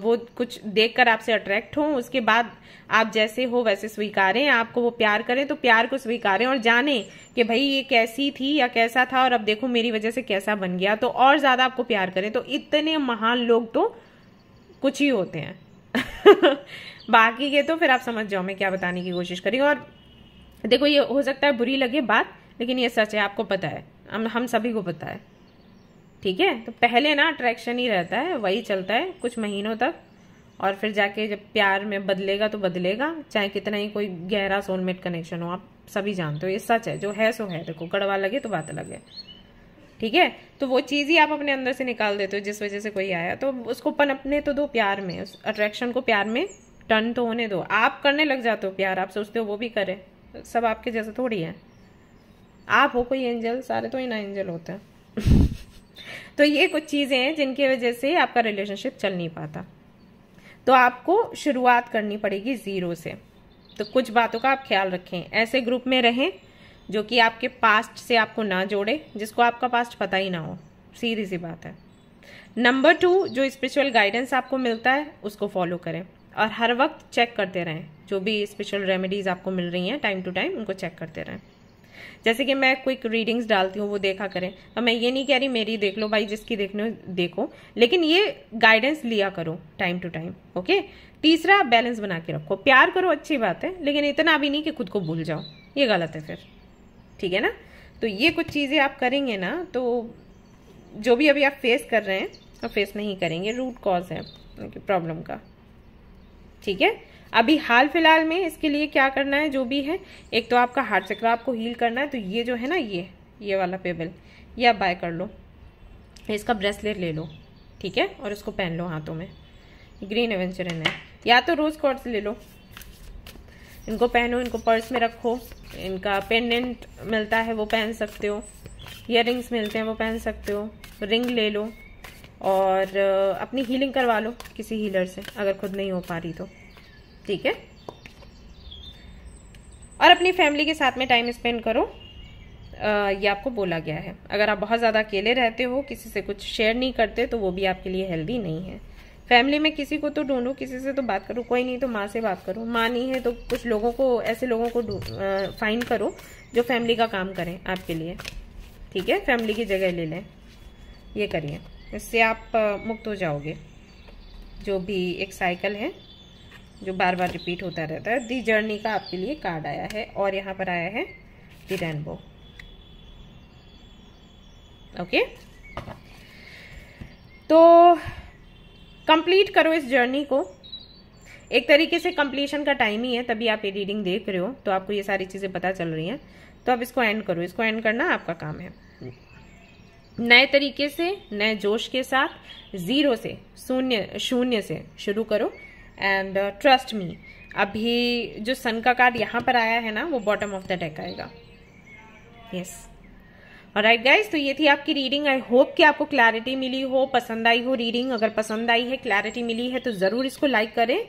वो कुछ देखकर आपसे अट्रैक्ट हो, उसके बाद आप जैसे हो वैसे स्वीकारें, आपको वो प्यार करें तो प्यार को स्वीकारें और जाने कि भाई ये कैसी थी या कैसा था और अब देखो मेरी वजह से कैसा बन गया, तो और ज्यादा आपको प्यार करें। तो इतने महान लोग तो कुछ ही होते हैं बाकी के तो फिर आप समझ जाओ मैं क्या बताने की कोशिश करी। और देखो ये हो सकता है बुरी लगे बात, लेकिन ये सच है, आपको पता है, हम सभी को पता है, ठीक है। तो पहले ना अट्रैक्शन ही रहता है, वही चलता है कुछ महीनों तक, और फिर जाके जब प्यार में बदलेगा तो बदलेगा, चाहे कितना ही कोई गहरा सोलमेट कनेक्शन हो। आप सभी जानते हो, ये सच है, जो है सो है। देखो कड़वा लगे तो बात अलग है, ठीक है। तो वो चीज ही आप अपने अंदर से निकाल देते हो जिस वजह से कोई आया, तो उसको पनपने तो दो प्यार में, उस अट्रैक्शन को प्यार में टर्न तो होने दो। आप करने लग जाते हो प्यार, आप सोचते हो वो भी करे, सब आपके जैसे थोड़ी है। आप हो कोई एंजल, सारे तो ही ना एंजल होते हैं तो ये कुछ चीजें हैं जिनकी वजह से आपका रिलेशनशिप चल नहीं पाता। तो आपको शुरुआत करनी पड़ेगी 0 से। तो कुछ बातों का आप ख्याल रखें, ऐसे ग्रुप में रहें जो कि आपके पास्ट से आपको ना जोड़े, जिसको आपका पास्ट पता ही ना हो, सीधी सी बात है। नंबर 2, जो स्पिरिचुअल गाइडेंस आपको मिलता है उसको फॉलो करें और हर वक्त चेक करते रहें, जो भी स्पिरिचुअल रेमेडीज आपको मिल रही हैं टाइम टू टाइम उनको चेक करते रहें। जैसे कि मैं क्विक रीडिंग्स डालती हूँ वो देखा करें। अब मैं ये नहीं कह रही मेरी देख लो भाई, जिसकी देखने देखो, लेकिन ये गाइडेंस लिया करो टाइम टू टाइम। ओके। तीसरा, बैलेंस बना के रखो। प्यार करो अच्छी बात है, लेकिन इतना भी नहीं कि खुद को भूल जाओ, ये गलत है फिर, ठीक है ना। तो ये कुछ चीजें आप करेंगे ना तो जो भी अभी आप फेस कर रहे हैं और फेस नहीं करेंगे, रूट कॉज है प्रॉब्लम का, ठीक है। अभी हाल फिलहाल में इसके लिए क्या करना है, जो भी है, एक तो आपका हार्ट चक्र आपको हील करना है। तो ये जो है ना ये वाला पेबल, ये आप बाय कर लो, इसका ब्रेसलेट ले लो, ठीक है, और इसको पहन लो हाथों में। ग्रीन एवेंचुरिन है, या तो रोज क्वार्ट्ज ले लो, इनको पहनो, इनको पर्स में रखो। इनका पेंडेंट मिलता है वो पहन सकते हो, ईयररिंग्स मिलते हैं वो पहन सकते हो, रिंग ले लो और अपनी हीलिंग करवा लो किसी हीलर से अगर खुद नहीं हो पा रही तो, ठीक है। और अपनी फैमिली के साथ में टाइम स्पेंड करो, ये आपको बोला गया है। अगर आप बहुत ज्यादा अकेले रहते हो, किसी से कुछ शेयर नहीं करते, तो वो भी आपके लिए हेल्दी नहीं है। फैमिली में किसी को तो ढूंढो, किसी से तो बात करो, कोई नहीं तो माँ से बात करो, माँ नहीं है तो कुछ लोगों को, ऐसे लोगों को फाइंड करो जो फैमिली का काम करें आपके लिए, ठीक है। फैमिली की जगह ले लें, ये करिए, इससे आप मुक्त हो जाओगे। जो भी एक साइकिल है जो बार बार रिपीट होता रहता है। दी जर्नी का आपके लिए कार्ड आया है और यहाँ पर आया है दी रेनबो, ओके। तो कंप्लीट करो इस जर्नी को, एक तरीके से कंप्लीशन का टाइम ही है, तभी आप ये रीडिंग देख रहे हो, तो आपको ये सारी चीजें पता चल रही हैं। तो अब इसको एंड करो, इसको एंड करना आपका काम है। नए तरीके से, नए जोश के साथ, 0 से, शून्य से शुरू करो। एंड ट्रस्ट मी, अभी जो सन का कार्ड यहाँ पर आया है ना, वो बॉटम ऑफ द डेक आएगा। यस, ऑलराइट गाइस, तो ये थी आपकी रीडिंग। आई होप कि आपको क्लैरिटी मिली हो, पसंद आई हो रीडिंग। अगर पसंद आई है, क्लैरिटी मिली है, तो जरूर इसको लाइक करें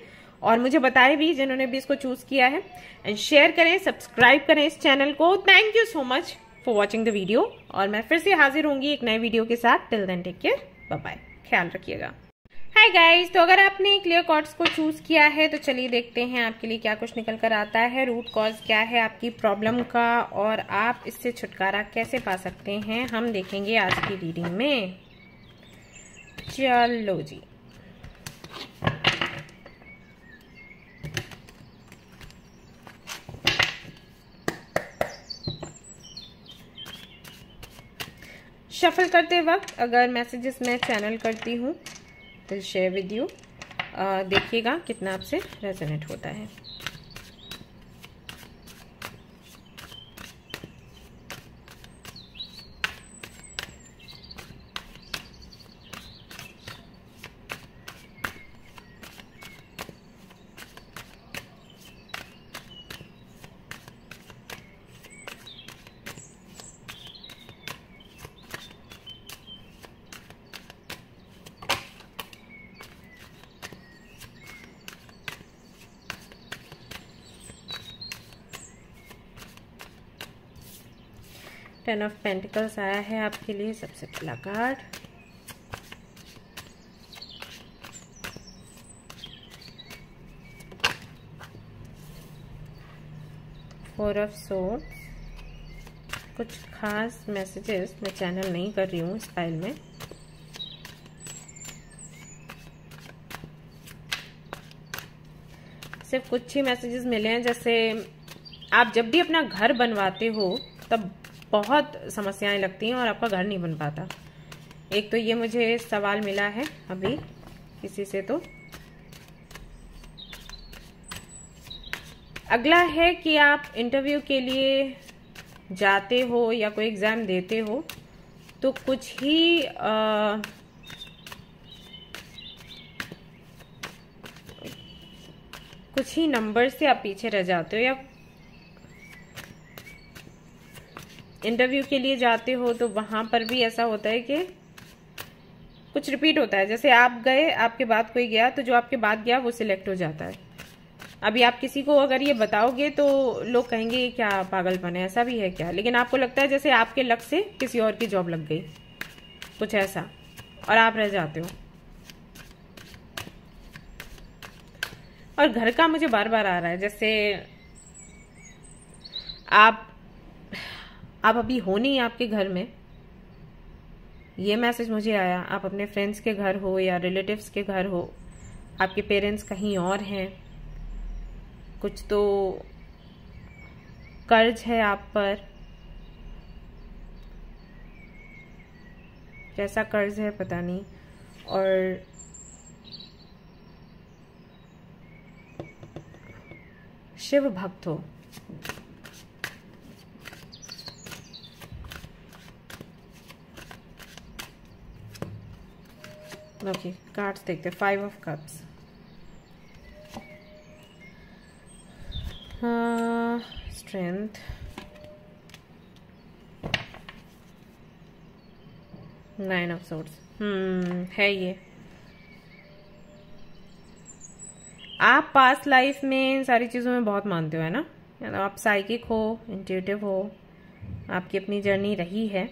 और मुझे बताएं भी जिन्होंने भी इसको चूज किया है, एंड शेयर करें, सब्सक्राइब करें इस चैनल को। Thank you so much for watching the video, और मैं फिर से हाजिर होंगी एक नए वीडियो के साथ। Till then take care, bye bye, ख्याल रखिएगा। हाय गाइस, तो अगर आपने क्लियर कॉर्ड्स को चूज किया है तो चलिए देखते हैं आपके लिए क्या कुछ निकल कर आता है। रूट कॉज क्या है आपकी प्रॉब्लम का और आप इससे छुटकारा कैसे पा सकते हैं, हम देखेंगे आज की रीडिंग में। चलो जी, शफल करते वक्त अगर मैसेजेस मैं चैनल करती हूँ तो शेयर विद यू, देखिएगा कितना आपसे रेजोनेट होता है। टेन ऑफ पेंटिकल्स आया है आपके लिए सबसे पहला कार्ड। फोर ऑफ सोर्ड्स, कुछ खास मैसेजेस मैं चैनल नहीं कर रही हूँ इस फाइल में। सिर्फ कुछ ही मैसेजेस मिले हैं, जैसे आप जब भी अपना घर बनवाते हो तब बहुत समस्याएं लगती हैं और आपका घर नहीं बन पाता। एक तो ये मुझे सवाल मिला है अभी किसी से, तो अगला है कि आप इंटरव्यू के लिए जाते हो या कोई एग्जाम देते हो तो कुछ ही नंबर से आप पीछे रह जाते हो, या इंटरव्यू के लिए जाते हो तो वहां पर भी ऐसा होता है कि कुछ रिपीट होता है। जैसे आप गए, आपके बाद कोई गया, तो जो आपके बाद गया वो सिलेक्ट हो जाता है। अभी आप किसी को अगर ये बताओगे तो लोग कहेंगे क्या पागलपन है, ऐसा भी है क्या, लेकिन आपको लगता है जैसे आपके लक से किसी और की जॉब लग गई, कुछ ऐसा, और आप रह जाते हो। और घर का मुझे बार बार आ रहा है, जैसे आप अभी हो नहीं आपके घर में, ये मैसेज मुझे आया। आप अपने फ्रेंड्स के घर हो या रिलेटिव्स के घर हो, आपके पेरेंट्स कहीं और हैं, कुछ तो कर्ज है आप पर, कैसा कर्ज है पता नहीं, और शिव भक्त हो। ओके, कार्ड्स देखते। Five of cups, strength, nine of swords. है ये आप पास्ट लाइफ में इन सारी चीजों में बहुत मानते हो, है ना? आप साइकिक हो, इंट्यूटिव हो, आपकी अपनी जर्नी रही है।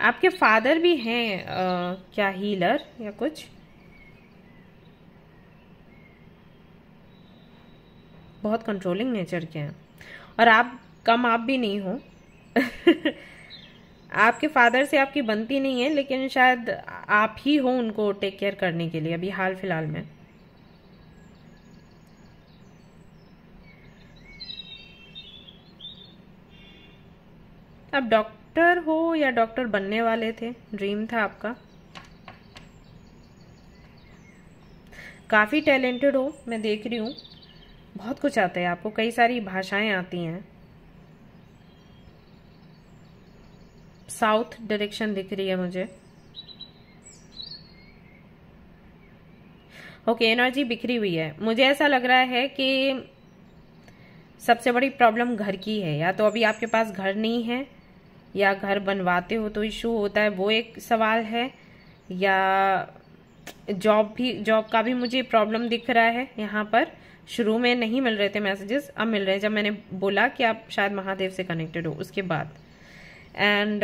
आपके फादर भी हैं क्या हीलर या कुछ, बहुत कंट्रोलिंग नेचर के हैं, और आप भी नहीं हो। आपके फादर से आपकी बनती नहीं है, लेकिन शायद आप ही हो उनको टेक केयर करने के लिए अभी हाल फिलहाल में। आप डॉक्टर हो या डॉक्टर बनने वाले थे, ड्रीम था आपका। काफी टैलेंटेड हो, मैं देख रही हूँ, बहुत कुछ आता है आपको, कई सारी भाषाएं आती हैं। साउथ डायरेक्शन दिख रही है मुझे। ओके, एनर्जी बिखरी हुई है। मुझे ऐसा लग रहा है कि सबसे बड़ी प्रॉब्लम घर की है, या तो अभी आपके पास घर नहीं है या घर बनवाते हो तो इशू होता है, वो एक सवाल है, या जॉब का भी मुझे प्रॉब्लम दिख रहा है यहाँ पर। शुरू में नहीं मिल रहे थे मैसेजेस, अब मिल रहे हैं जब मैंने बोला कि आप शायद महादेव से कनेक्टेड हो उसके बाद। एंड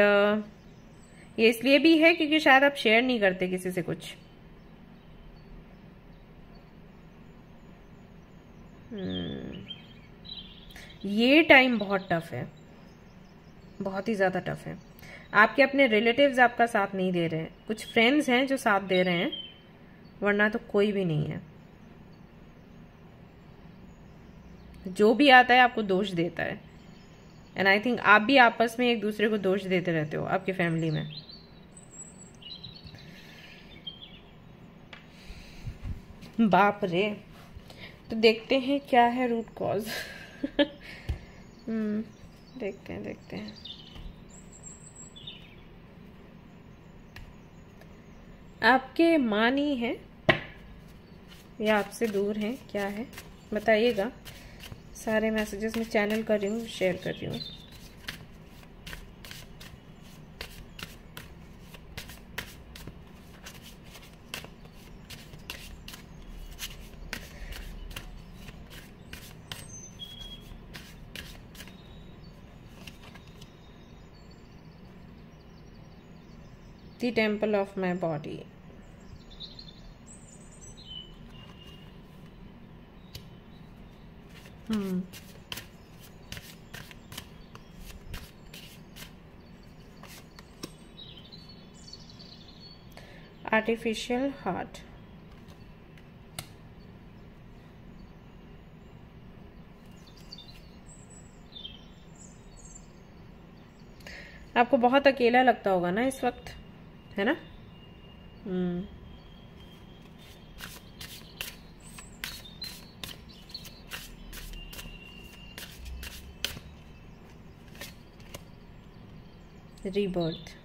ये इसलिए भी है क्योंकि शायद आप शेयर नहीं करते किसी से कुछ। ये टाइम बहुत टफ है, बहुत ही ज्यादा टफ है। आपके अपने रिलेटिव्स आपका साथ नहीं दे रहे हैं, कुछ फ्रेंड्स हैं जो साथ दे रहे हैं, वरना तो कोई भी नहीं है। जो भी आता है आपको दोष देता है, एंड आई थिंक आप भी आपस में एक दूसरे को दोष देते रहते हो आपकी फैमिली में। बाप रे। तो देखते हैं क्या है रूट कॉज। देखते हैं। आपके माँ नहीं है या आपसे दूर हैं, क्या है बताइएगा। सारे मैसेजेस में चैनल कर रही हूँ, शेयर कर रही हूँ। The temple of my body. Artificial heart. आपको बहुत अकेला लगता होगा ना इस वक्त, है ना? रीबर्थ।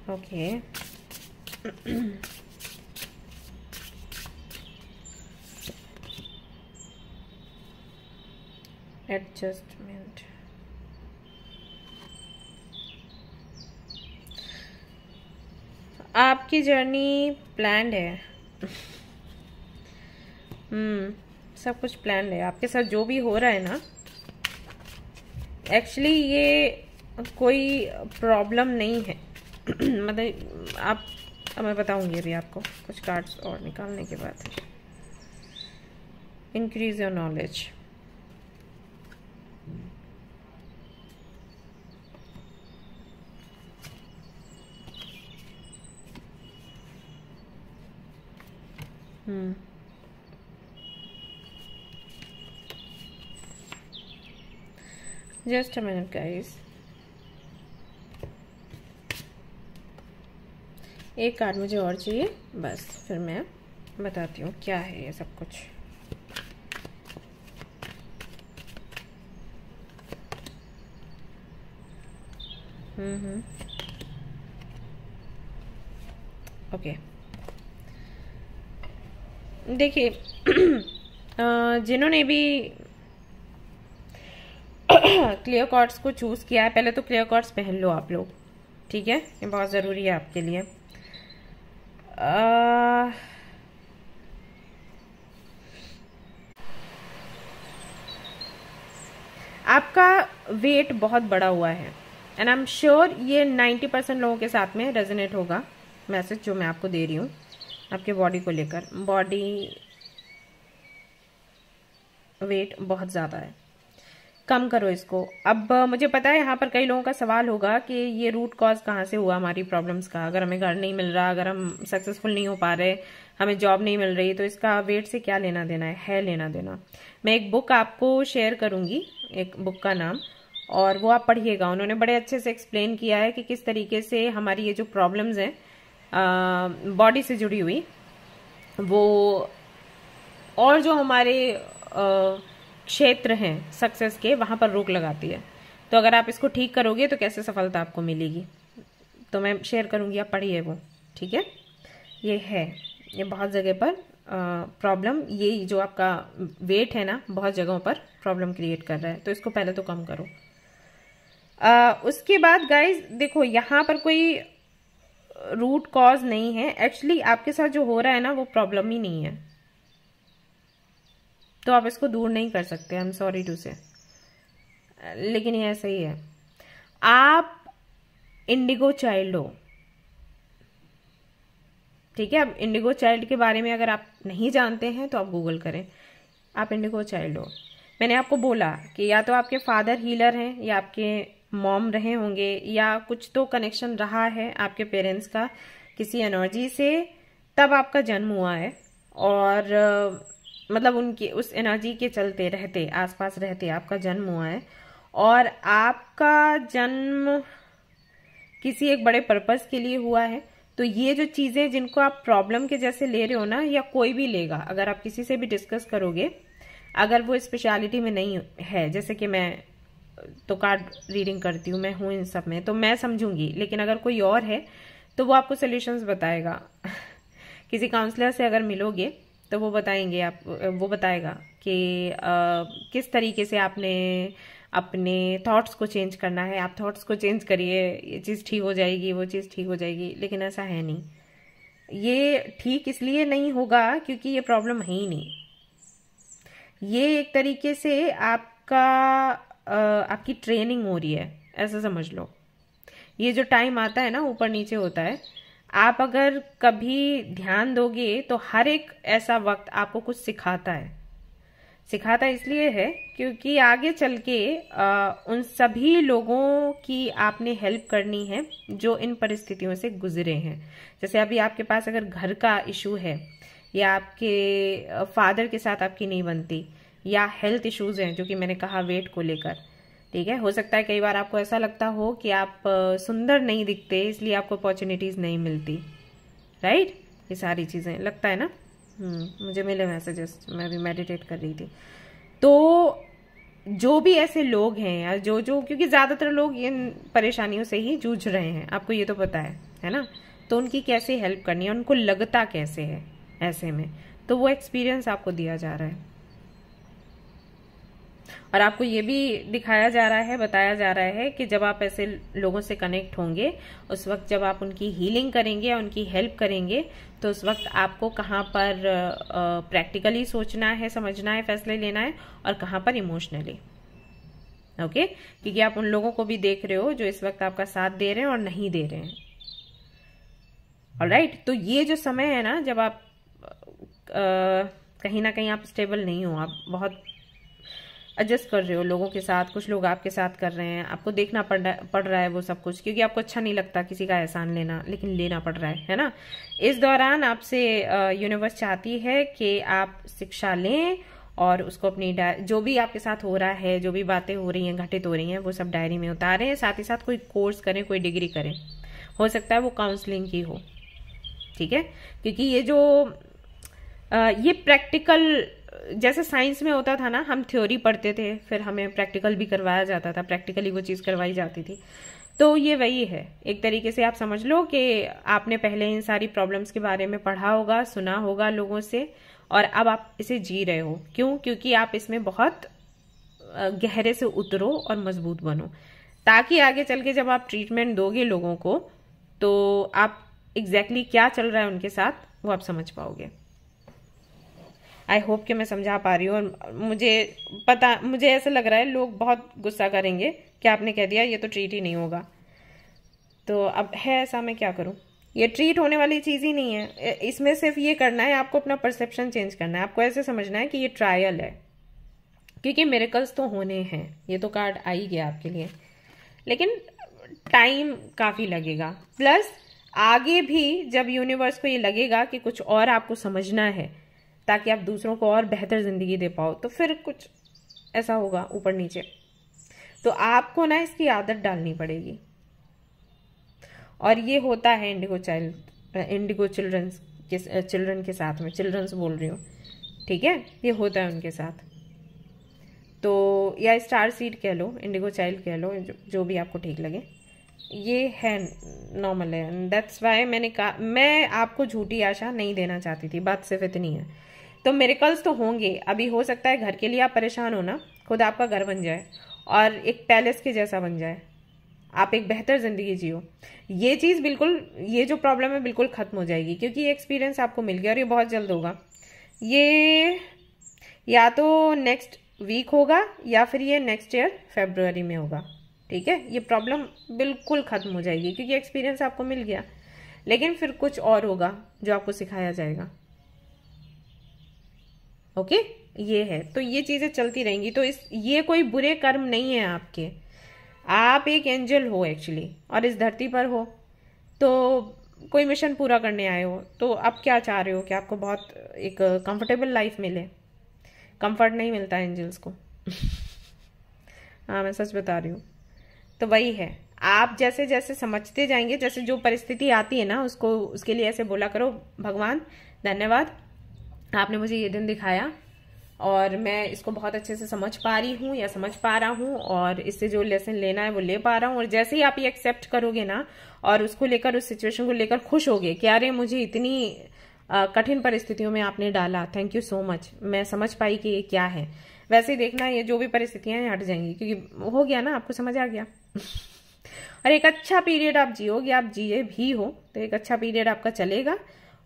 Okay adjustment. आपकी जर्नी प्लान्ड है। सब कुछ प्लान है आपके साथ। जो भी हो रहा है ना, एक्चुअली ये कोई प्रॉब्लम नहीं है। मतलब आप, मैं बताऊंगी अभी आपको कुछ कार्ड्स और निकालने के बाद। Increase your knowledge. Just a minute guys. एक कार्ड मुझे और चाहिए, बस फिर मैं बताती हूँ क्या है ये सब कुछ। ओके देखिए, जिन्होंने भी क्लियर कार्ड्स को चूज किया है, पहले तो क्लियर कार्ड्स पहन लो आप लोग, ठीक है? ये बहुत जरूरी है आपके लिए। आपका वेट बहुत बड़ा हुआ है, एंड आई एम श्योर ये 90% लोगों के साथ में रेजोनेट होगा मैसेज जो मैं आपको दे रही हूँ आपके बॉडी को लेकर। बॉडी वेट बहुत ज्यादा है, कम करो इसको। अब मुझे पता है यहाँ पर कई लोगों का सवाल होगा कि ये रूट कॉज कहाँ से हुआ हमारी प्रॉब्लम्स का। अगर हमें घर नहीं मिल रहा, अगर हम सक्सेसफुल नहीं हो पा रहे, हमें जॉब नहीं मिल रही, तो इसका वेट से क्या लेना देना है लेना देना। मैं एक बुक आपको शेयर करूंगी, एक बुक का नाम, और वो आप पढ़िएगा। उन्होंने बड़े अच्छे से एक्सप्लेन किया है कि किस तरीके से हमारी ये जो प्रॉब्लम्स हैं बॉडी से जुड़ी हुई, वो और जो हमारे क्षेत्र हैं सक्सेस के, वहां पर रोक लगाती है। तो अगर आप इसको ठीक करोगे तो कैसे सफलता आपको मिलेगी, तो मैं शेयर करूंगी, आप पढ़िए वो, ठीक है। ये है, ये बहुत जगह पर प्रॉब्लम, ये जो आपका वेट है ना, बहुत जगहों पर प्रॉब्लम क्रिएट कर रहा है, तो इसको पहले तो कम करो। उसके बाद गाइज देखो, यहाँ पर कोई रूट कॉज नहीं है, एक्चुअली आपके साथ जो हो रहा है ना वो प्रॉब्लम ही नहीं है, तो आप इसको दूर नहीं कर सकते, आई एम सॉरी टू से, लेकिन ये ऐसा ही है। आप इंडिगो चाइल्ड हो, ठीक है। अब इंडिगो चाइल्ड के बारे में अगर आप नहीं जानते हैं तो आप गूगल करें, आप इंडिगो चाइल्ड हो। मैंने आपको बोला कि या तो आपके फादर हीलर हैं, या आपके मॉम रहे होंगे, या कुछ तो कनेक्शन रहा है आपके पेरेंट्स का किसी एनर्जी से, तब आपका जन्म हुआ है, और मतलब उनकी उस एनर्जी के चलते रहते, आसपास रहते आपका जन्म हुआ है, और आपका जन्म किसी एक बड़े पर्पस के लिए हुआ है। तो ये जो चीजें जिनको आप प्रॉब्लम के जैसे ले रहे हो ना, या कोई भी लेगा, अगर आप किसी से भी डिस्कस करोगे, अगर वो स्पेशलिटी में नहीं है, जैसे कि मैं तो कार्ड रीडिंग करती हूँ, मैं हूँ इन सब में, तो मैं समझूंगी, लेकिन अगर कोई और है तो वो आपको सोल्यूशंस बताएगा। किसी काउंसलर से अगर मिलोगे तो वो बताएंगे, आप वो बताएगा कि किस तरीके से आपने अपने थॉट्स को चेंज करना है, आप थॉट्स को चेंज करिए, ये चीज़ ठीक हो जाएगी, वो चीज़ ठीक हो जाएगी, लेकिन ऐसा है नहीं। ये ठीक इसलिए नहीं होगा क्योंकि ये प्रॉब्लम है ही नहीं। ये एक तरीके से आपकी ट्रेनिंग हो रही है, ऐसा समझ लो। ये जो टाइम आता है ना, ऊपर नीचे होता है, आप अगर कभी ध्यान दोगे तो हर एक ऐसा वक्त आपको कुछ सिखाता है। सिखाता इसलिए है क्योंकि आगे चल के उन सभी लोगों की आपने हेल्प करनी है जो इन परिस्थितियों से गुजरे हैं। जैसे अभी आपके पास अगर घर का इशू है, या आपके फादर के साथ आपकी नहीं बनती, या हेल्थ इश्यूज हैं जो कि मैंने कहा वेट को लेकर, ठीक है। हो सकता है कई बार आपको ऐसा लगता हो कि आप सुंदर नहीं दिखते, इसलिए आपको अपॉर्चुनिटीज नहीं मिलती, राइट। ये सारी चीजें लगता है ना। मुझे मिले मैसेजेस, मैं भी मेडिटेट कर रही थी। तो जो भी ऐसे लोग हैं, या जो क्योंकि ज्यादातर लोग इन परेशानियों से ही जूझ रहे हैं, आपको ये तो पता है ना। तो उनकी कैसे हेल्प करनी है, उनको लगता कैसे है ऐसे में, तो वो एक्सपीरियंस आपको दिया जा रहा है, और आपको ये भी दिखाया जा रहा है, बताया जा रहा है कि जब आप ऐसे लोगों से कनेक्ट होंगे, उस वक्त जब आप उनकी हीलिंग करेंगे या उनकी हेल्प करेंगे, तो उस वक्त आपको कहाँ पर प्रैक्टिकली सोचना है, समझना है, फैसले लेना है, और कहाँ पर इमोशनली, ओके। क्योंकि आप उन लोगों को भी देख रहे हो जो इस वक्त आपका साथ दे रहे हैं और नहीं दे रहे हैं, ऑलराइट। तो ये जो समय है ना, जब आप कहीं ना कहीं आप स्टेबल नहीं हो, आप बहुत एडजस्ट कर रहे हो लोगों के साथ, कुछ लोग आपके साथ कर रहे हैं, आपको देखना पड़ रहा है वो सब कुछ, क्योंकि आपको अच्छा नहीं लगता किसी का एहसान लेना, लेकिन लेना पड़ रहा है ना। इस दौरान आपसे यूनिवर्स चाहती है कि आप शिक्षा लें, और उसको अपनी जो भी आपके साथ हो रहा है, जो भी बातें हो रही हैं, घटित हो रही हैं, वो सब डायरी में उतारें। साथ ही साथ कोई कोर्स करें, कोई डिग्री करें, हो सकता है वो काउंसलिंग की हो, ठीक है। क्योंकि ये प्रैक्टिकल, जैसे साइंस में होता था ना, हम थ्योरी पढ़ते थे, फिर हमें प्रैक्टिकल भी करवाया जाता था, प्रैक्टिकली वो चीज़ करवाई जाती थी। तो ये वही है, एक तरीके से आप समझ लो कि आपने पहले इन सारी प्रॉब्लम्स के बारे में पढ़ा होगा, सुना होगा लोगों से, और अब आप इसे जी रहे हो। क्यों? क्योंकि आप इसमें बहुत गहरे से उतरो और मजबूत बनो, ताकि आगे चल के जब आप ट्रीटमेंट दोगे लोगों को, तो आप एग्जैक्टली क्या चल रहा है उनके साथ वो आप समझ पाओगे। आई होप कि मैं समझा पा रही हूँ। और मुझे ऐसा लग रहा है लोग बहुत गुस्सा करेंगे कि आपने कह दिया ये तो ट्रीट ही नहीं होगा। तो अब है ऐसा, मैं क्या करूँ? ये ट्रीट होने वाली चीज़ ही नहीं है। इसमें सिर्फ ये करना है, आपको अपना परसेप्शन चेंज करना है। आपको ऐसे समझना है कि ये ट्रायल है, क्योंकि मिरेकल्स तो होने हैं। ये तो कार्ड आ ही गया आपके लिए, लेकिन टाइम काफ़ी लगेगा। प्लस आगे भी जब यूनिवर्स को ये लगेगा कि कुछ और आपको समझना है ताकि आप दूसरों को और बेहतर जिंदगी दे पाओ, तो फिर कुछ ऐसा होगा ऊपर नीचे। तो आपको ना इसकी आदत डालनी पड़ेगी। और ये होता है इंडिगो चिल्ड्रन के साथ में, चिल्ड्रंस बोल रही हूँ, ठीक है, ये होता है उनके साथ। तो या स्टार सीड कह लो, इंडिगो चाइल्ड कह लो, जो भी आपको ठीक लगे, ये है नॉर्मल है। दैट्स वाई मैंने कहा, मैं आपको झूठी आशा नहीं देना चाहती थी, बात सिर्फ इतनी है। तो मिरेकल्स तो होंगे, अभी हो सकता है घर के लिए आप परेशान हो ना, खुद आपका घर बन जाए और एक पैलेस के जैसा बन जाए, आप एक बेहतर जिंदगी जियो। ये चीज़ बिल्कुल, ये जो प्रॉब्लम है बिल्कुल खत्म हो जाएगी, क्योंकि ये एक्सपीरियंस आपको मिल गया और ये बहुत जल्द होगा। ये या तो नेक्स्ट वीक होगा या फिर ये नेक्स्ट ईयर फरवरी में होगा, ठीक है। ये प्रॉब्लम बिल्कुल खत्म हो जाएगी क्योंकि एक्सपीरियंस आपको मिल गया, लेकिन फिर कुछ और होगा जो आपको सिखाया जाएगा। ओके, ये है, तो ये चीजें चलती रहेंगी। तो ये कोई बुरे कर्म नहीं है आपके, आप एक एंजल हो एक्चुअली, और इस धरती पर हो तो कोई मिशन पूरा करने आए हो। तो आप क्या चाह रहे हो कि आपको बहुत एक कंफर्टेबल लाइफ मिले? कंफर्ट नहीं मिलता एंजल्स को हाँ, मैं सच बता रही हूँ। तो वही है, आप जैसे जैसे समझते जाएंगे, जैसे जो परिस्थिति आती है ना, उसको उसके लिए ऐसे बोला करो, भगवान धन्यवाद, आपने मुझे ये दिन दिखाया और मैं इसको बहुत अच्छे से समझ पा रही हूँ या समझ पा रहा हूँ, और इससे जो लेसन लेना है वो ले पा रहा हूँ। और जैसे ही आप ये एक्सेप्ट करोगे ना, और उसको लेकर, उस सिचुएशन को लेकर खुश होगे कि अरे मुझे इतनी कठिन परिस्थितियों में आपने डाला, थैंक यू सो मच, मैं समझ पाई कि ये क्या है। वैसे ही देखना, ये जो भी परिस्थितियां हैं हट जाएंगी, क्योंकि हो गया ना, आपको समझ आ गया और एक अच्छा पीरियड आप जियोगे, आप जिए भी हो तो एक अच्छा पीरियड आपका चलेगा,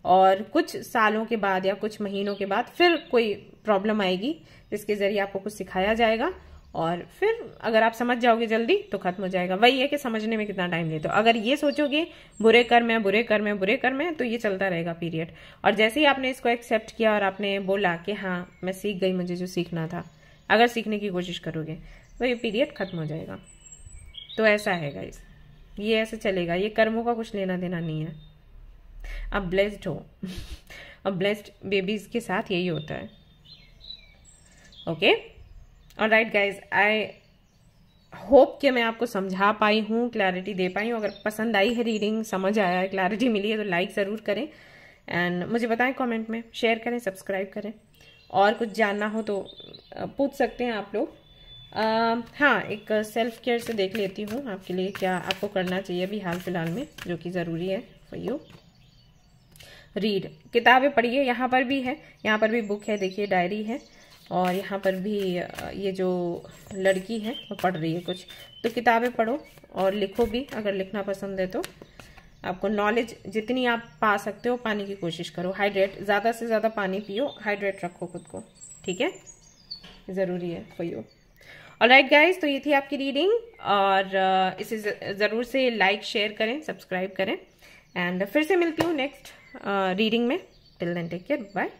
और कुछ सालों के बाद या कुछ महीनों के बाद फिर कोई प्रॉब्लम आएगी जिसके जरिए आपको कुछ सिखाया जाएगा, और फिर अगर आप समझ जाओगे जल्दी तो खत्म हो जाएगा। वही है कि समझने में कितना टाइम लेते हो। अगर ये सोचोगे बुरे कर्म है, बुरे कर्म है, बुरे कर्म है, तो ये चलता रहेगा पीरियड। और जैसे ही आपने इसको एक्सेप्ट किया और आपने बोला कि हाँ मैं सीख गई, मुझे जो सीखना था, अगर सीखने की कोशिश करोगे तो ये पीरियड खत्म हो जाएगा। तो ऐसा है गाइस, ये ऐसे चलेगा, ये कर्मों का कुछ लेना देना नहीं है। अब ब्लेस्ड हो अब ब्लेस्ड बेबीज के साथ यही होता है। Okay, alright guys, I hope कि मैं आपको समझा पाई हूँ, क्लैरिटी दे पाई हूँ। अगर पसंद आई है रीडिंग, समझ आया है, क्लैरिटी मिली है, तो लाइक ज़रूर करें एंड मुझे बताएं कमेंट में, शेयर करें, सब्सक्राइब करें। और कुछ जानना हो तो पूछ सकते हैं आप लोग। हाँ, एक सेल्फ केयर से देख लेती हूँ आपके लिए क्या आपको करना चाहिए अभी हाल फिलहाल में, जो कि ज़रूरी है फॉर यू। रीड, किताबें पढ़िए, यहाँ पर भी है, यहाँ पर भी बुक है, देखिए डायरी है, और यहाँ पर भी ये जो लड़की है वो पढ़ रही है कुछ। तो किताबें पढ़ो और लिखो भी, अगर लिखना पसंद है तो। आपको नॉलेज जितनी आप पा सकते हो पाने की कोशिश करो। हाइड्रेट, ज़्यादा से ज़्यादा पानी पियो, हाइड्रेट रखो खुद को, ठीक है, ज़रूरी है फॉर यू। ऑलराइट गाइज, तो ये थी आपकी रीडिंग, और इसे ज़रूर से लाइक, शेयर करें, सब्सक्राइब करें, एंड फिर से मिलती हूँ नेक्स्ट रीडिंग में। टिल देन टेक केयर, बाय।